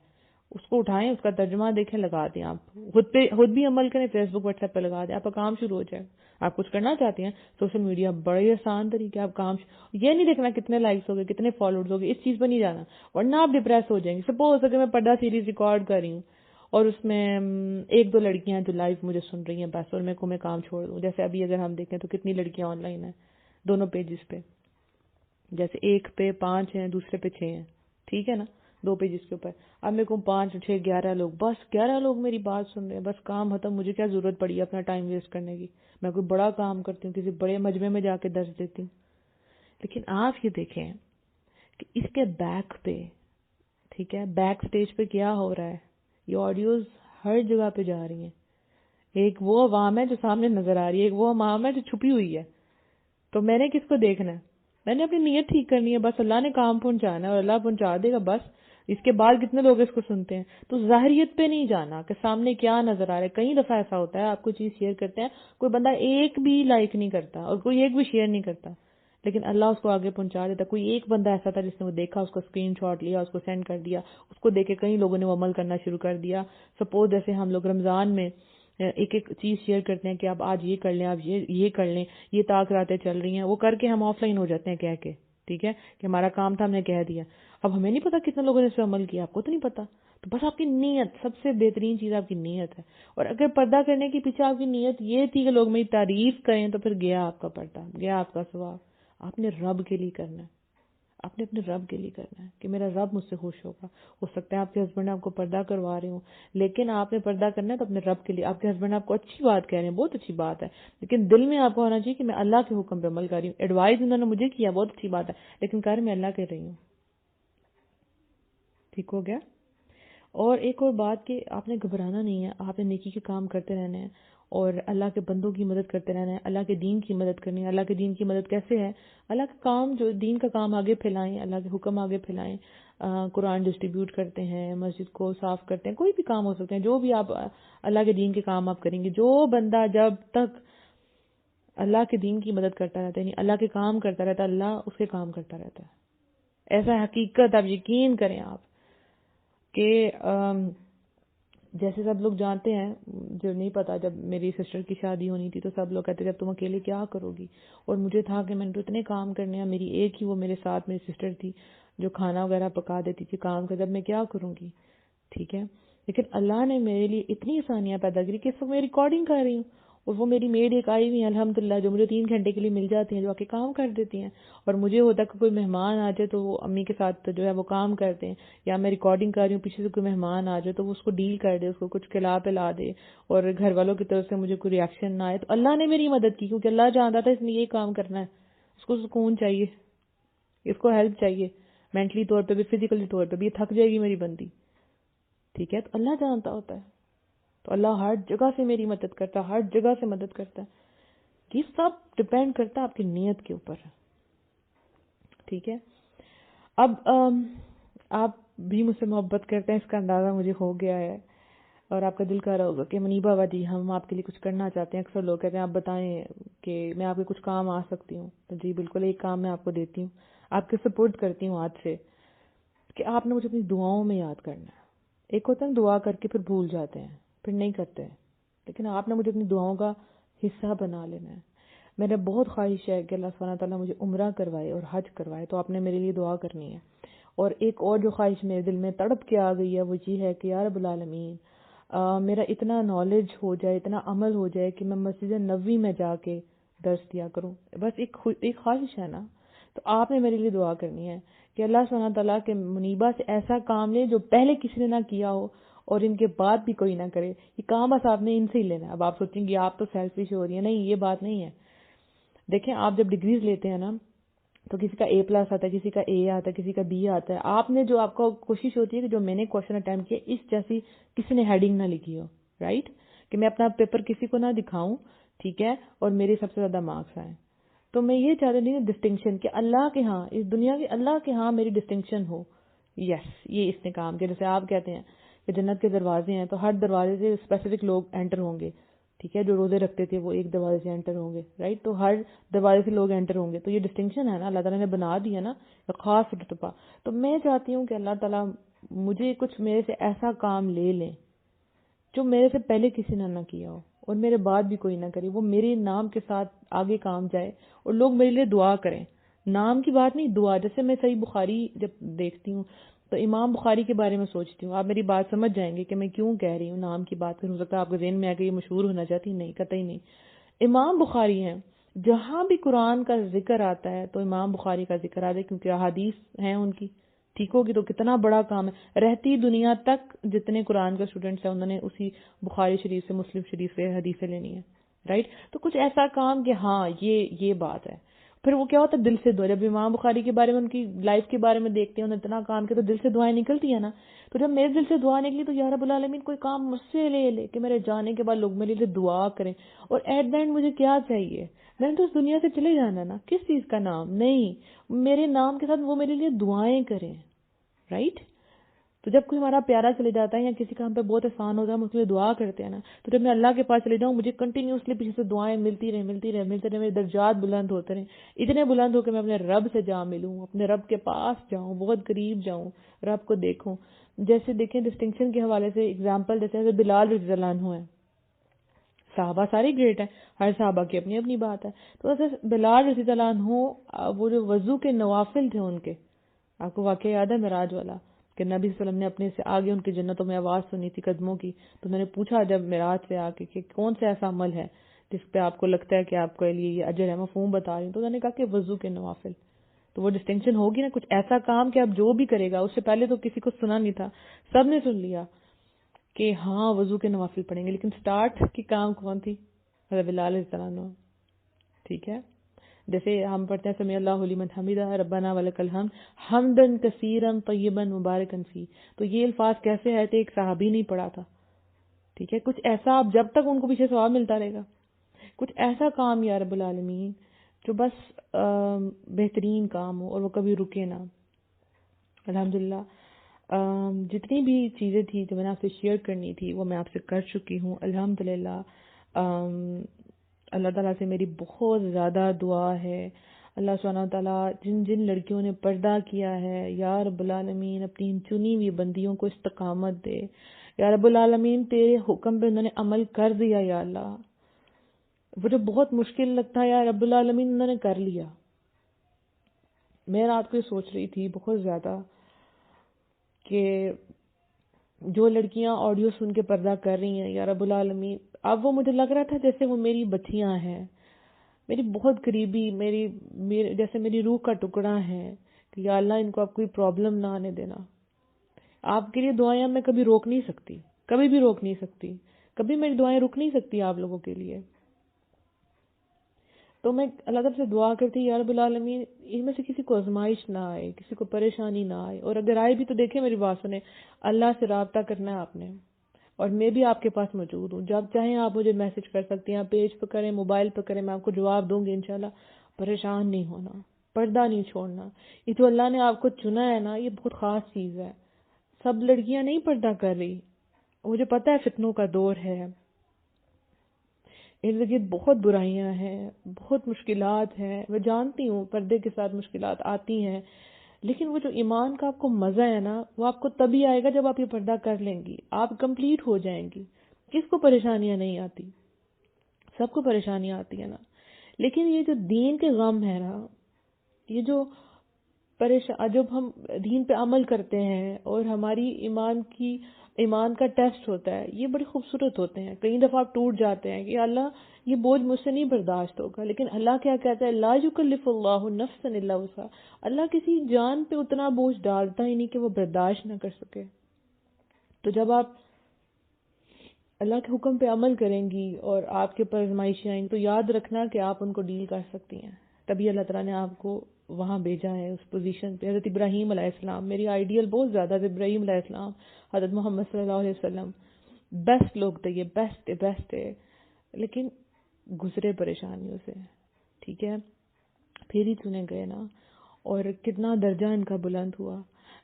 اس کو اٹھائیں, اس کا ترجمہ دیکھیں, لگا دیں. آپ خود بھی عمل کریں, فیس بک واٹس ایپ پہ لگا دیں, آپ کا کام شروع ہو جائے. آپ کچھ کرنا چاہتے ہیں سوشل میڈیا بڑے آسان طریقے, آپ کام یہ نہیں دیکھنا کتنے لائکس ہو گئے, کتنے فالوورز ہو گئے, اس چیز پہ نہیں جانا, ورنہ آپ ڈپریس ہو جائیں گے. سپوز اگر میں پردہ سیریز ریکارڈ کر رہی ہوں اور اس میں 1-2 لڑکیاں جو لائیو مجھے سن رہی ہیں بس, اور میں کام چھوڑ دوں. جیسے ابھی اگر ہم دیکھیں تو کتنی لڑکیاں آن لائن ہیں دونوں پیجز پہ, جیسے ایک پہ 5 ہیں, دوسرے پہ 6 ہیں. ٹھیک ہے نا, 2 پیجز کے اوپر. اب میرے کو 5 6 11 لوگ، بس 11 لوگ میری بات سن رہے ہیں، بس کام ختم. مجھے کیا ضرورت پڑی ہے اپنا ٹائم ویسٹ کرنے کی؟ میں کوئی بڑا کام کرتی ہوں، کسی بڑے مجمع میں جا کے درس دیتی ہوں. لیکن آپ یہ دیکھیں کہ اس کے بیک پہ، ٹھیک ہے، بیک سٹیج پہ کیا ہو رہا ہے. یہ آڈیوز ہر جگہ پہ جا رہی ہیں. ایک وہ عوام ہے جو سامنے نظر آ رہی ہے، ایک وہ عوام ہے جو چھپی ہوئی ہے. تو میں نے کس کو دیکھنا ہے؟ میں نے اپنی نیت ٹھیک کرنی ہے. بس اللہ نے کام پہنچانا ہے اور اللہ پہنچا دے گا. بس اس کے بعد کتنے لوگ اس کو سنتے ہیں. تو ظاہریت پہ نہیں جانا کہ سامنے کیا نظر آ رہا ہے. کئی دفعہ ایسا ہوتا ہے آپ کوئی چیز شیئر کرتے ہیں، کوئی بندہ ایک بھی لائک نہیں کرتا اور کوئی ایک بھی شیئر نہیں کرتا، لیکن اللہ اس کو آگے پہنچا دیتا. کوئی ایک بندہ ایسا تھا جس نے وہ دیکھا، اس کو اسکرین شاٹ لیا، اس کو سینڈ کر دیا، اس کو دیکھ کے کئی لوگوں نے وہ عمل کرنا شروع کر دیا. سپوز جیسے ہم لوگ رمضان میں ایک ایک چیز شیئر کرتے ہیں کہ آپ آج یہ کر لیں، آپ یہ کر لیں، یہ طاق راتیں چل رہی ہیں، وہ کر کے ہم آف لائن ہو جاتے ہیں کہہ کے، ٹھیک ہے، کہ ہمارا کام تھا ہم نے کہہ دیا. اب ہمیں نہیں پتا کتنے لوگوں نے اس پہ عمل کیا، آپ کو تو نہیں پتا. تو بس آپ کی نیت، سب سے بہترین چیز آپ کی نیت ہے. اور اگر پردہ کرنے کے پیچھے آپ کی نیت یہ تھی کہ لوگ میری تعریف کریں، تو پھر گیا آپ کا پردہ، گیا آپ کا ثواب. آپ نے رب کے لیے کرنا ہے، آپ نے اپنے رب کے لیے کرنا ہے کہ میرا رب مجھ سے خوش ہوگا. ہو سکتا ہے آپ کے ہسبینڈ آپ کو پردہ کروا رہے ہوں، لیکن آپ نے پردہ کرنا ہے تو اپنے رب کے لیے. آپ کے ہسبینڈ آپ کو اچھی بات کہہ رہے ہیں، بہت اچھی بات ہے، لیکن دل میں آپ کو ہونا چاہیے کہ میں اللہ کے حکم پہ عمل کر رہی ہوں. ایڈوائز انہوں نے مجھے کیا، بہت اچھی بات ہے، لیکن کر میں اللہ کہہ رہی ہوں. ٹھیک ہو گیا؟ اور ایک اور بات کہ آپ نے گھبرانا نہیں ہے، آپ نے نیکی کے کام کرتے رہنے ہیں اور اللہ کے بندوں کی مدد کرتے رہنا ہے، اللہ کے دین کی مدد کرنی ہے. اللہ کے دین کی مدد کیسے ہے؟ اللہ کا کام، جو دین کا کام آگے پھیلائیں، اللہ کے حکم آگے پھیلائیں. قرآن ڈسٹریبیوٹ کرتے ہیں، مسجد کو صاف کرتے ہیں، کوئی بھی کام ہو سکتے ہیں، جو بھی آپ اللہ کے دین کے کام آپ کریں گے. جو بندہ جب تک اللہ کے دین کی مدد کرتا رہتا ہے، یعنی اللہ کے کام کرتا رہتا ہے، اللہ اس کے کام کرتا رہتا ہے. ایسا حقیقت آپ یقین کریں آپ کہ جیسے سب لوگ جانتے ہیں، جو نہیں پتا، جب میری سسٹر کی شادی ہونی تھی تو سب لوگ کہتے جب تم اکیلے کیا کرو گی. اور مجھے تھا کہ میں نے تو اتنے کام کرنے ہیں، میری ایک ہی وہ میرے ساتھ میری سسٹر تھی جو کھانا وغیرہ پکا دیتی تھی، کام کا، جب میں کیا کروں گی، ٹھیک ہے. لیکن اللہ نے میرے لیے اتنی آسانیاں پیدا کری کہ اس وقت میں ریکارڈنگ کر رہی ہوں اور وہ میری میڈ ایک آئی ہوئی ہے الحمدللہ، جو مجھے 3 گھنٹے کے لیے مل جاتی ہیں، جو آ کے کام کر دیتی ہیں. اور مجھے ہوتا کہ کوئی مہمان آ جائے تو وہ امی کے ساتھ جو ہے وہ کام کرتے ہیں، یا میں ریکارڈنگ کر رہی ہوں پیچھے سے کوئی مہمان آ جائے تو وہ اس کو ڈیل کر دے، اس کو کچھ کھلا پلا دے، اور گھر والوں کی طرف سے مجھے کوئی ری ایکشن نہ آئے. تو اللہ نے میری مدد کی کیونکہ اللہ جانتا تھا اس نے یہ کام کرنا ہے، اس کو سکون چاہیے، اس کو ہیلپ چاہیے، مینٹلی طور پہ بھی، فزیکلی طور پہ بھی. یہ تھک جائے گی میری بندی، ٹھیک ہے. تو اللہ جانتا ہوتا ہے، تو اللہ ہر جگہ سے میری مدد کرتا ہے، ہر جگہ سے مدد کرتا ہے. یہ سب ڈپینڈ کرتا ہے آپ کی نیت کے اوپر، ٹھیک ہے. اب آپ بھی مجھ سے محبت کرتے ہیں، اس کا اندازہ مجھے ہو گیا ہے، اور آپ کا دل کر رہا ہوگا کہ منیبہ باجی ہم آپ کے لیے کچھ کرنا چاہتے ہیں. اکثر لوگ کہتے ہیں آپ بتائیں کہ میں آپ کے کچھ کام آ سکتی ہوں. تو جی بالکل، ایک کام میں آپ کو دیتی ہوں، آپ کے سپورٹ کرتی ہوں آج سے، کہ آپ نے مجھے اپنی دعاؤں میں یاد کرنا ہے. ایک ہوتا ہے دعا کر کے پھر بھول جاتے ہیں، پھر نہیں کرتے ہیں، لیکن آپ نے مجھے اپنی دعاؤں کا حصہ بنا لینا ہے. میرا بہت خواہش ہے کہ اللہ سبحانہ تعالیٰ مجھے عمرہ کروائے اور حج کروائے، تو آپ نے میرے لیے دعا کرنی ہے. اور ایک اور جو خواہش میرے دل میں تڑپ کے آ گئی ہے وہ یہ ہے کہ یا رب العالمین میرا اتنا نالج ہو جائے، اتنا عمل ہو جائے کہ میں مسجد نبوی میں جا کے درس دیا کروں. بس ایک خواہش ہے نا. تو آپ نے میرے لیے دعا کرنی ہے کہ اللہ سبحانہ تعالیٰ کے منیبہ سے ایسا کام لے جو پہلے کسی نے نہ کیا ہو اور ان کے بعد بھی کوئی نہ کرے. یہ کام بس آپ نے ان سے ہی لینا ہے. اب آپ سوچیں گے آپ تو سیلفش ہو رہی ہیں، نہیں، یہ بات نہیں ہے. دیکھیں آپ جب ڈگریز لیتے ہیں نا تو کسی کا A+ آتا ہے، کسی کا A آتا ہے، کسی کا B آتا ہے. آپ نے جو، آپ کو کوشش ہوتی ہے کہ جو میں نے کوشچن اٹیمپٹ کیا اس جیسی کسی نے ہیڈنگ نہ لکھی ہو، رائٹ، کہ میں اپنا پیپر کسی کو نہ دکھاؤں، ٹھیک ہے، اور میرے سب سے زیادہ مارکس آئیں. تو میں یہ چاہتی ہوں ڈسٹنکشن، کہ اللہ کے ہاں، اس دنیا کے اللہ کے ہاں میری ڈسٹنکشن ہو. یس، یہ اس نے کام کیا. جیسے آپ کہتے ہیں کہ جنت کے دروازے ہیں تو ہر دروازے سے اسپیسیفک لوگ انٹر ہوں گے، ٹھیک ہے. جو روزے رکھتے تھے وہ ایک دروازے سے انٹر ہوں گے، رائٹ. تو ہر دروازے سے لوگ انٹر ہوں گے. تو یہ ڈسٹنکشن ہے نا، اللہ تعالیٰ نے بنا دیا نا، خاص رتبہ. تو میں چاہتی ہوں کہ اللہ تعالیٰ مجھے کچھ میرے سے ایسا کام لے لیں جو میرے سے پہلے کسی نے نہ کیا ہو اور میرے بعد بھی کوئی نہ کرے. وہ میرے نام کے ساتھ آگے کام جائے اور لوگ میرے لیے دعا کریں. نام کی بات نہیں، دعا. جیسے میں صحیح بخاری جب دیکھتی ہوں تو امام بخاری کے بارے میں سوچتی ہوں. آپ میری بات سمجھ جائیں گے کہ میں کیوں کہہ رہی ہوں نام کی بات. ہو سکتا ہے آپ کے ذہن میں آ کے یہ مشہور ہونا چاہتی، نہیں، قطعی نہیں. امام بخاری ہیں، جہاں بھی قرآن کا ذکر آتا ہے تو امام بخاری کا ذکر آتا ہے، کیونکہ احادیث ہیں ان کی، ٹھیک ہوگی تو کتنا بڑا کام ہے. رہتی دنیا تک جتنے قرآن کے اسٹوڈنٹس ہیں انہوں نے اسی بخاری شریف سے مسلم شریف سے حدیثیں لینی ہے, رائٹ. تو کچھ ایسا کام کہ ہاں یہ بات ہے. پھر وہ کیا ہوتا ہے, دل سے دعا. جب امام بخاری کے بارے میں ان کی لائف کے بارے میں دیکھتے ہیں, انہوں نے اتنا کام کیا تو دل سے دعائیں نکلتی ہیں نا. تو جب میرے دل سے دعا نکلی تو یا رب العالمین کوئی کام مجھ سے لے کہ میرے جانے کے بعد لوگ میرے لیے دعا کریں. اور ایٹ دا اینڈ مجھے کیا چاہیے, میں نے تو اس دنیا سے چلے جانا نا, کس چیز کا نام نہیں, میرے نام کے ساتھ وہ میرے لیے دعائیں کریں, رائٹ. تو جب کوئی ہمارا پیارا چلے جاتا ہے یا کسی کا ہم پہ بہت احسان ہوتا ہے ہم اس کے لیے دعا کرتے ہیں نا, تو جب میں اللہ کے پاس چلے جاؤں مجھے کنٹینیوسلی پیچھے سے دعائیں ملتی رہے, میرے درجات بلند ہوتے رہے, اتنے بلند ہو کہ میں اپنے رب سے جا ملوں, اپنے رب کے پاس جاؤں, بہت قریب جاؤں, رب کو دیکھوں. جیسے دیکھیں ڈسٹنکشن کے حوالے سے اگزامپل جیسے بلال رضی اللہ عنہ ہے. صحابہ ساری گریٹ ہیں, ہر صحابہ کی اپنی اپنی بات ہے. تو ایسے بلال رضی اللہ عنہ وہ جو وضو کے نوافل تھے ان کے, آپ کو واقعہ یاد ہے معراج والا کہ نبی صلی اللہ علیہ وسلم نے اپنے سے آگے ان کی جنتوں میں آواز سنی تھی قدموں کی, تو میں نے پوچھا جب معراج سے آ کے کہ کون سا ایسا عمل ہے جس پہ آپ کو لگتا ہے کہ آپ کے لیے یہ اجر ہے, مفہوم بتا رہی ہوں. تو میں نے کہا کہ وضو کے نوافل. تو وہ ڈسٹنکشن ہوگی نا, کچھ ایسا کام کہ آپ جو بھی کرے گا, اس سے پہلے تو کسی کو سنا نہیں تھا, سب نے سن لیا کہ ہاں وضو کے نوافل پڑھیں گے, لیکن سٹارٹ کی کام کون تھی, حضرت بلال رضی اللہ عنہ. ٹھیک ہے, جیسے ہم پڑھتے ہیں سمیع اللہ لمن حمدہ ربنا ولک الحمد حمدا کثیرا طیبا مبارکا فی. تو یہ الفاظ کیسے آئے تھے, ایک صحابی نہیں پڑھا تھا. ٹھیک ہے, کچھ ایسا آپ جب تک ان کو پیچھے ثواب ملتا رہے گا, کچھ ایسا کام یا رب العالمین جو بس بہترین کام ہو اور وہ کبھی رکے نہ. الحمدللہ جتنی بھی چیزیں تھی جو میں نے آپ سے شیئر کرنی تھی وہ میں آپ سے کر چکی ہوں الحمدللہ. اللہ تعالیٰ سے میری بہت زیادہ دعا ہے, اللہ سبحانہ تعالیٰ جن لڑکیوں نے پردہ کیا ہے یا رب العالمین اپنی چنی ہوئی بندیوں کو استقامت دے. یا رب العالمین تیرے حکم پہ انہوں نے عمل کر دیا, یا اللہ وہ جو بہت مشکل لگتا ہے یا رب العالمین انہوں نے کر لیا. میں رات کو یہ سوچ رہی تھی بہت زیادہ کہ جو لڑکیاں آڈیو سن کے پردہ کر رہی ہیں یا رب العالمین, اب وہ مجھے لگ رہا تھا جیسے وہ میری بچیاں ہیں, میری بہت قریبی, جیسے میری روح کا ٹکڑا ہے کہ یا اللہ ان کو آپ کوئی پرابلم نہ آنے دینا. آپ کے لیے دعائیں میں کبھی روک نہیں سکتی, کبھی بھی روک نہیں سکتی, کبھی میری دعائیں رک نہیں سکتی آپ لوگوں کے لیے. تو میں اللہ تعالیٰ سے دعا کرتی یا رب العالمین ان میں سے کسی کو آزمائش نہ آئے, کسی کو پریشانی نہ آئے, اور اگر آئے بھی تو دیکھیں میری بات سنیں, اللہ سے رابطہ کرنا ہے آپ نے, اور میں بھی آپ کے پاس موجود ہوں. جب چاہیں آپ مجھے میسج کر سکتی ہیں, آپ پیج پہ کریں, موبائل پہ کریں, میں آپ کو جواب دوں گی انشاءاللہ. پریشان نہیں ہونا, پردہ نہیں چھوڑنا. یہ جو اللہ نے آپ کو چنا ہے نا, یہ بہت خاص چیز ہے. سب لڑکیاں نہیں پردہ کر رہی, مجھے پتہ ہے فتنوں کا دور ہے, ارد گرد بہت برائیاں ہیں, بہت مشکلات ہیں, میں جانتی ہوں پردے کے ساتھ مشکلات آتی ہیں, لیکن وہ جو ایمان کا آپ کو مزہ ہے نا وہ آپ کو تبھی آئے گا جب آپ یہ پردہ کر لیں گی, آپ کمپلیٹ ہو جائیں گی. کس کو پریشانیاں نہیں آتی, سب کو پریشانیاں آتی ہیں نا, لیکن یہ جو دین کے غم ہے نا, یہ جو جب ہم دین پہ عمل کرتے ہیں اور ہماری ایمان کا ٹیسٹ ہوتا ہے, یہ بڑے خوبصورت ہوتے ہیں. کئی دفعہ آپ ٹوٹ جاتے ہیں کہ اللہ یہ بوجھ مجھ سے نہیں برداشت ہوگا, لیکن اللہ کیا کہتا ہے, لا یکلف اللہ نفسا الا وسعها. اللہ کسی جان پہ اتنا بوجھ ڈالتا ہی نہیں کہ وہ برداشت نہ کر سکے. تو جب آپ اللہ کے حکم پہ عمل کریں گی اور آپ کے اوپر آزمائشیں آئیں گی تو یاد رکھنا کہ آپ ان کو ڈیل کر سکتی ہیں. تبھی اللہ تعالیٰ نے آپ کو وہاں بھیجا ہے اس پوزیشن پہ. حضرت ابراہیم علیہ السلام میری آئیڈیل بہت زیادہ, حضرت ابراہیم علیہ السلام, حضرت محمد صلی اللہ علیہ وسلم بیسٹ لوگ تھے, یہ بیسٹ تھے, لیکن گزرے پریشانیوں سے. ٹھیک ہے, پھر ہی چنے گئے نا, اور کتنا درجہ ان کا بلند ہوا.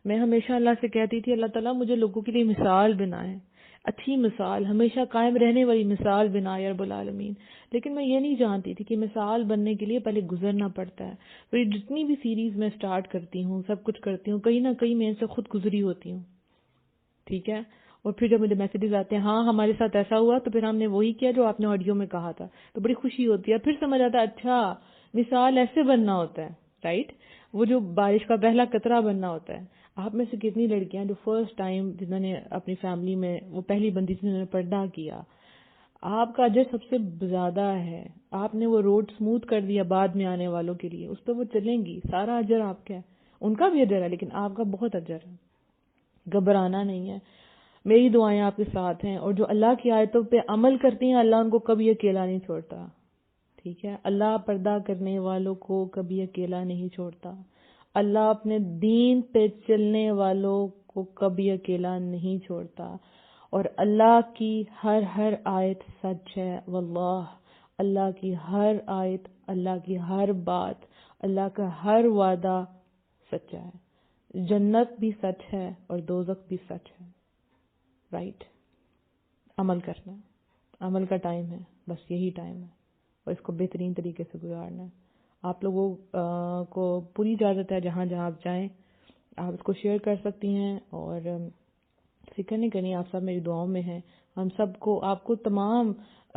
میں ہمیشہ اللہ سے کہتی تھی اللہ تعالیٰ مجھے لوگوں کے لیے مثال بنائے, اچھی مثال, ہمیشہ قائم رہنے والی مثال بنائے یا رب العالمین. لیکن میں یہ نہیں جانتی تھی کہ مثال بننے کے لیے پہلے گزرنا پڑتا ہے. تو یہ جتنی بھی سیریز میں سٹارٹ کرتی ہوں, سب کچھ کرتی ہوں, کہیں نہ کہیں میں ان سے خود گزری ہوتی ہوں. ٹھیک ہے, اور پھر جب مجھے میسیجز آتے ہیں ہاں ہمارے ساتھ ایسا ہوا, تو پھر ہم نے وہی کیا جو آپ نے آڈیو میں کہا تھا, تو بڑی خوشی ہوتی ہے. پھر سمجھ آتا ہے اچھا مثال ایسے بننا ہوتا ہے, رائٹ, وہ جو بارش کا پہلا قطرہ بننا ہوتا ہے. آپ میں سے کتنی لڑکیاں جو فرسٹ ٹائم جنہوں نے اپنی فیملی میں وہ پہلی بندی جنہوں نے پردہ کیا, آپ کا اجر سب سے زیادہ ہے. آپ نے وہ روڈ سموتھ کر دیا بعد میں آنے والوں کے لیے, اس پہ وہ چلیں گی, سارا اجر آپ کا ہے. ان کا بھی اجر ہے لیکن آپ کا بہت اجر ہے. گھبرانا نہیں ہے. میری دعائیں آپ کے ساتھ ہیں, اور جو اللہ کی آیتوں پہ عمل کرتی ہیں اللہ ان کو کبھی اکیلا نہیں چھوڑتا. ٹھیک ہے, اللہ پردہ کرنے والوں کو کبھی اکیلا نہیں چھوڑتا. اللہ اپنے دین پہ چلنے والوں کو کبھی اکیلا نہیں چھوڑتا. اور اللہ کی ہر آیت سچ ہے. واللہ اللہ کی ہر آیت, اللہ کی ہر بات, اللہ کا ہر وعدہ سچا ہے. جنت بھی سچ ہے اور دوزخ بھی سچ ہے. رائٹ, عمل کرنا ہے, عمل کا ٹائم ہے, بس یہی ٹائم ہے, اور اس کو بہترین طریقے سے گزارنا ہے. آپ لوگوں کو پوری اجازت ہے جہاں جہاں آپ جائیں آپ اس کو شیئر کر سکتی ہیں, اور فکر نہیں کرنی, آپ سب میری دعاؤں میں ہیں. ہم سب کو, آپ کو تمام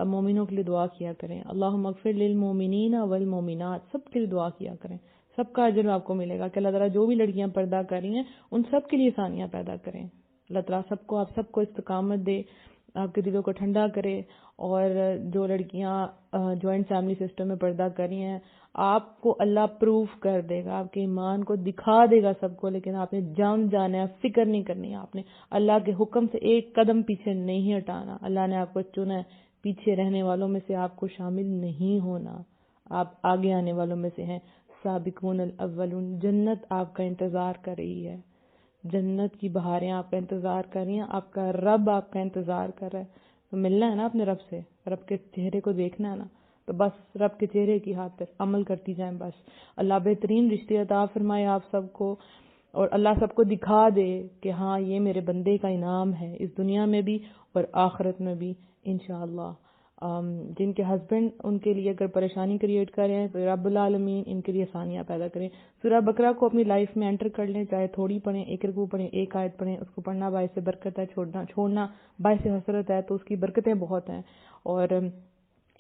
مومنوں کے لیے دعا کیا کریں. اللہم اغفر للمومنین والمومنات, سب کے لیے دعا کیا کریں. سب کا اجر آپ کو ملے گا کہ اللہ تعالیٰ جو بھی لڑکیاں پردہ کر رہی ہیں ان سب کے لیے آسانیاں پیدا کریں. اللہ تعالیٰ سب کو, آپ سب کو استقامت دے, آپ کے دلوں کو ٹھنڈا کرے. اور جو لڑکیاں جوائنٹ فیملی سسٹم میں پردہ کر رہی ہیں, آپ کو اللہ پروف کر دے گا, آپ کے ایمان کو دکھا دے گا سب کو, لیکن آپ نے جانا ہے, فکر نہیں کرنی ہے. آپ نے اللہ کے حکم سے ایک قدم پیچھے نہیں ہٹانا. اللہ نے آپ کو چنا ہے, پیچھے رہنے والوں میں سے آپ کو شامل نہیں ہونا, آپ آگے آنے والوں میں سے ہیں. سابقون الاولون, جنت آپ کا انتظار کر رہی ہے, جنت کی بہاریں آپ کا انتظار کر رہی ہیں, آپ کا رب آپ کا انتظار کر رہا ہے. تو ملنا ہے نا اپنے رب سے, رب کے چہرے کو دیکھنا ہے نا, تو بس رب کے چہرے کی خاطر عمل کرتی جائیں بس. اللہ بہترین رشتے عطا فرمائے آپ سب کو, اور اللہ سب کو دکھا دے کہ ہاں یہ میرے بندے کا انعام ہے اس دنیا میں بھی اور آخرت میں بھی انشاءاللہ. جن کے ہسبینڈ ان کے لیے اگر پریشانی کریٹ کر رہے ہیں تو رب العالمین ان کے لیے آسانیاں پیدا کریں. سورہ بقرہ کو اپنی لائف میں انٹر کر لیں, چاہے تھوڑی پڑھیں, ایک رکوع پڑھیں, ایک آیت پڑھیں. اس کو پڑھنا باعث برکت ہے, چھوڑنا باعث حسرت ہے, تو اس کی برکتیں بہت ہیں. اور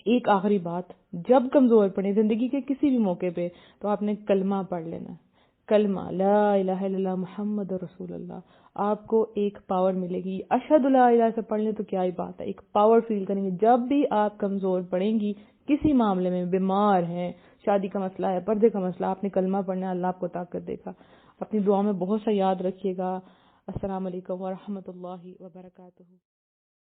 ایک آخری بات, جب کمزور پڑیں زندگی کے کسی بھی موقع پہ, تو آپ نے کلمہ پڑھ لینا, کلمہ لا الہ الا اللہ محمد رسول اللہ. آپ کو ایک پاور ملے گی. اشہد لا الہ سے پڑھ لیں تو کیا ہی بات ہے, ایک پاور فیل کریں گے. جب بھی آپ کمزور پڑیں گی کسی معاملے میں, بیمار ہیں, شادی کا مسئلہ ہے, پردے کا مسئلہ, آپ نے کلمہ پڑھنا ہے, اللہ آپ کو طاقت دے گا. اپنی دعا میں بہت سا یاد رکھیے گا. السلام علیکم ورحمۃ اللہ وبرکاتہ.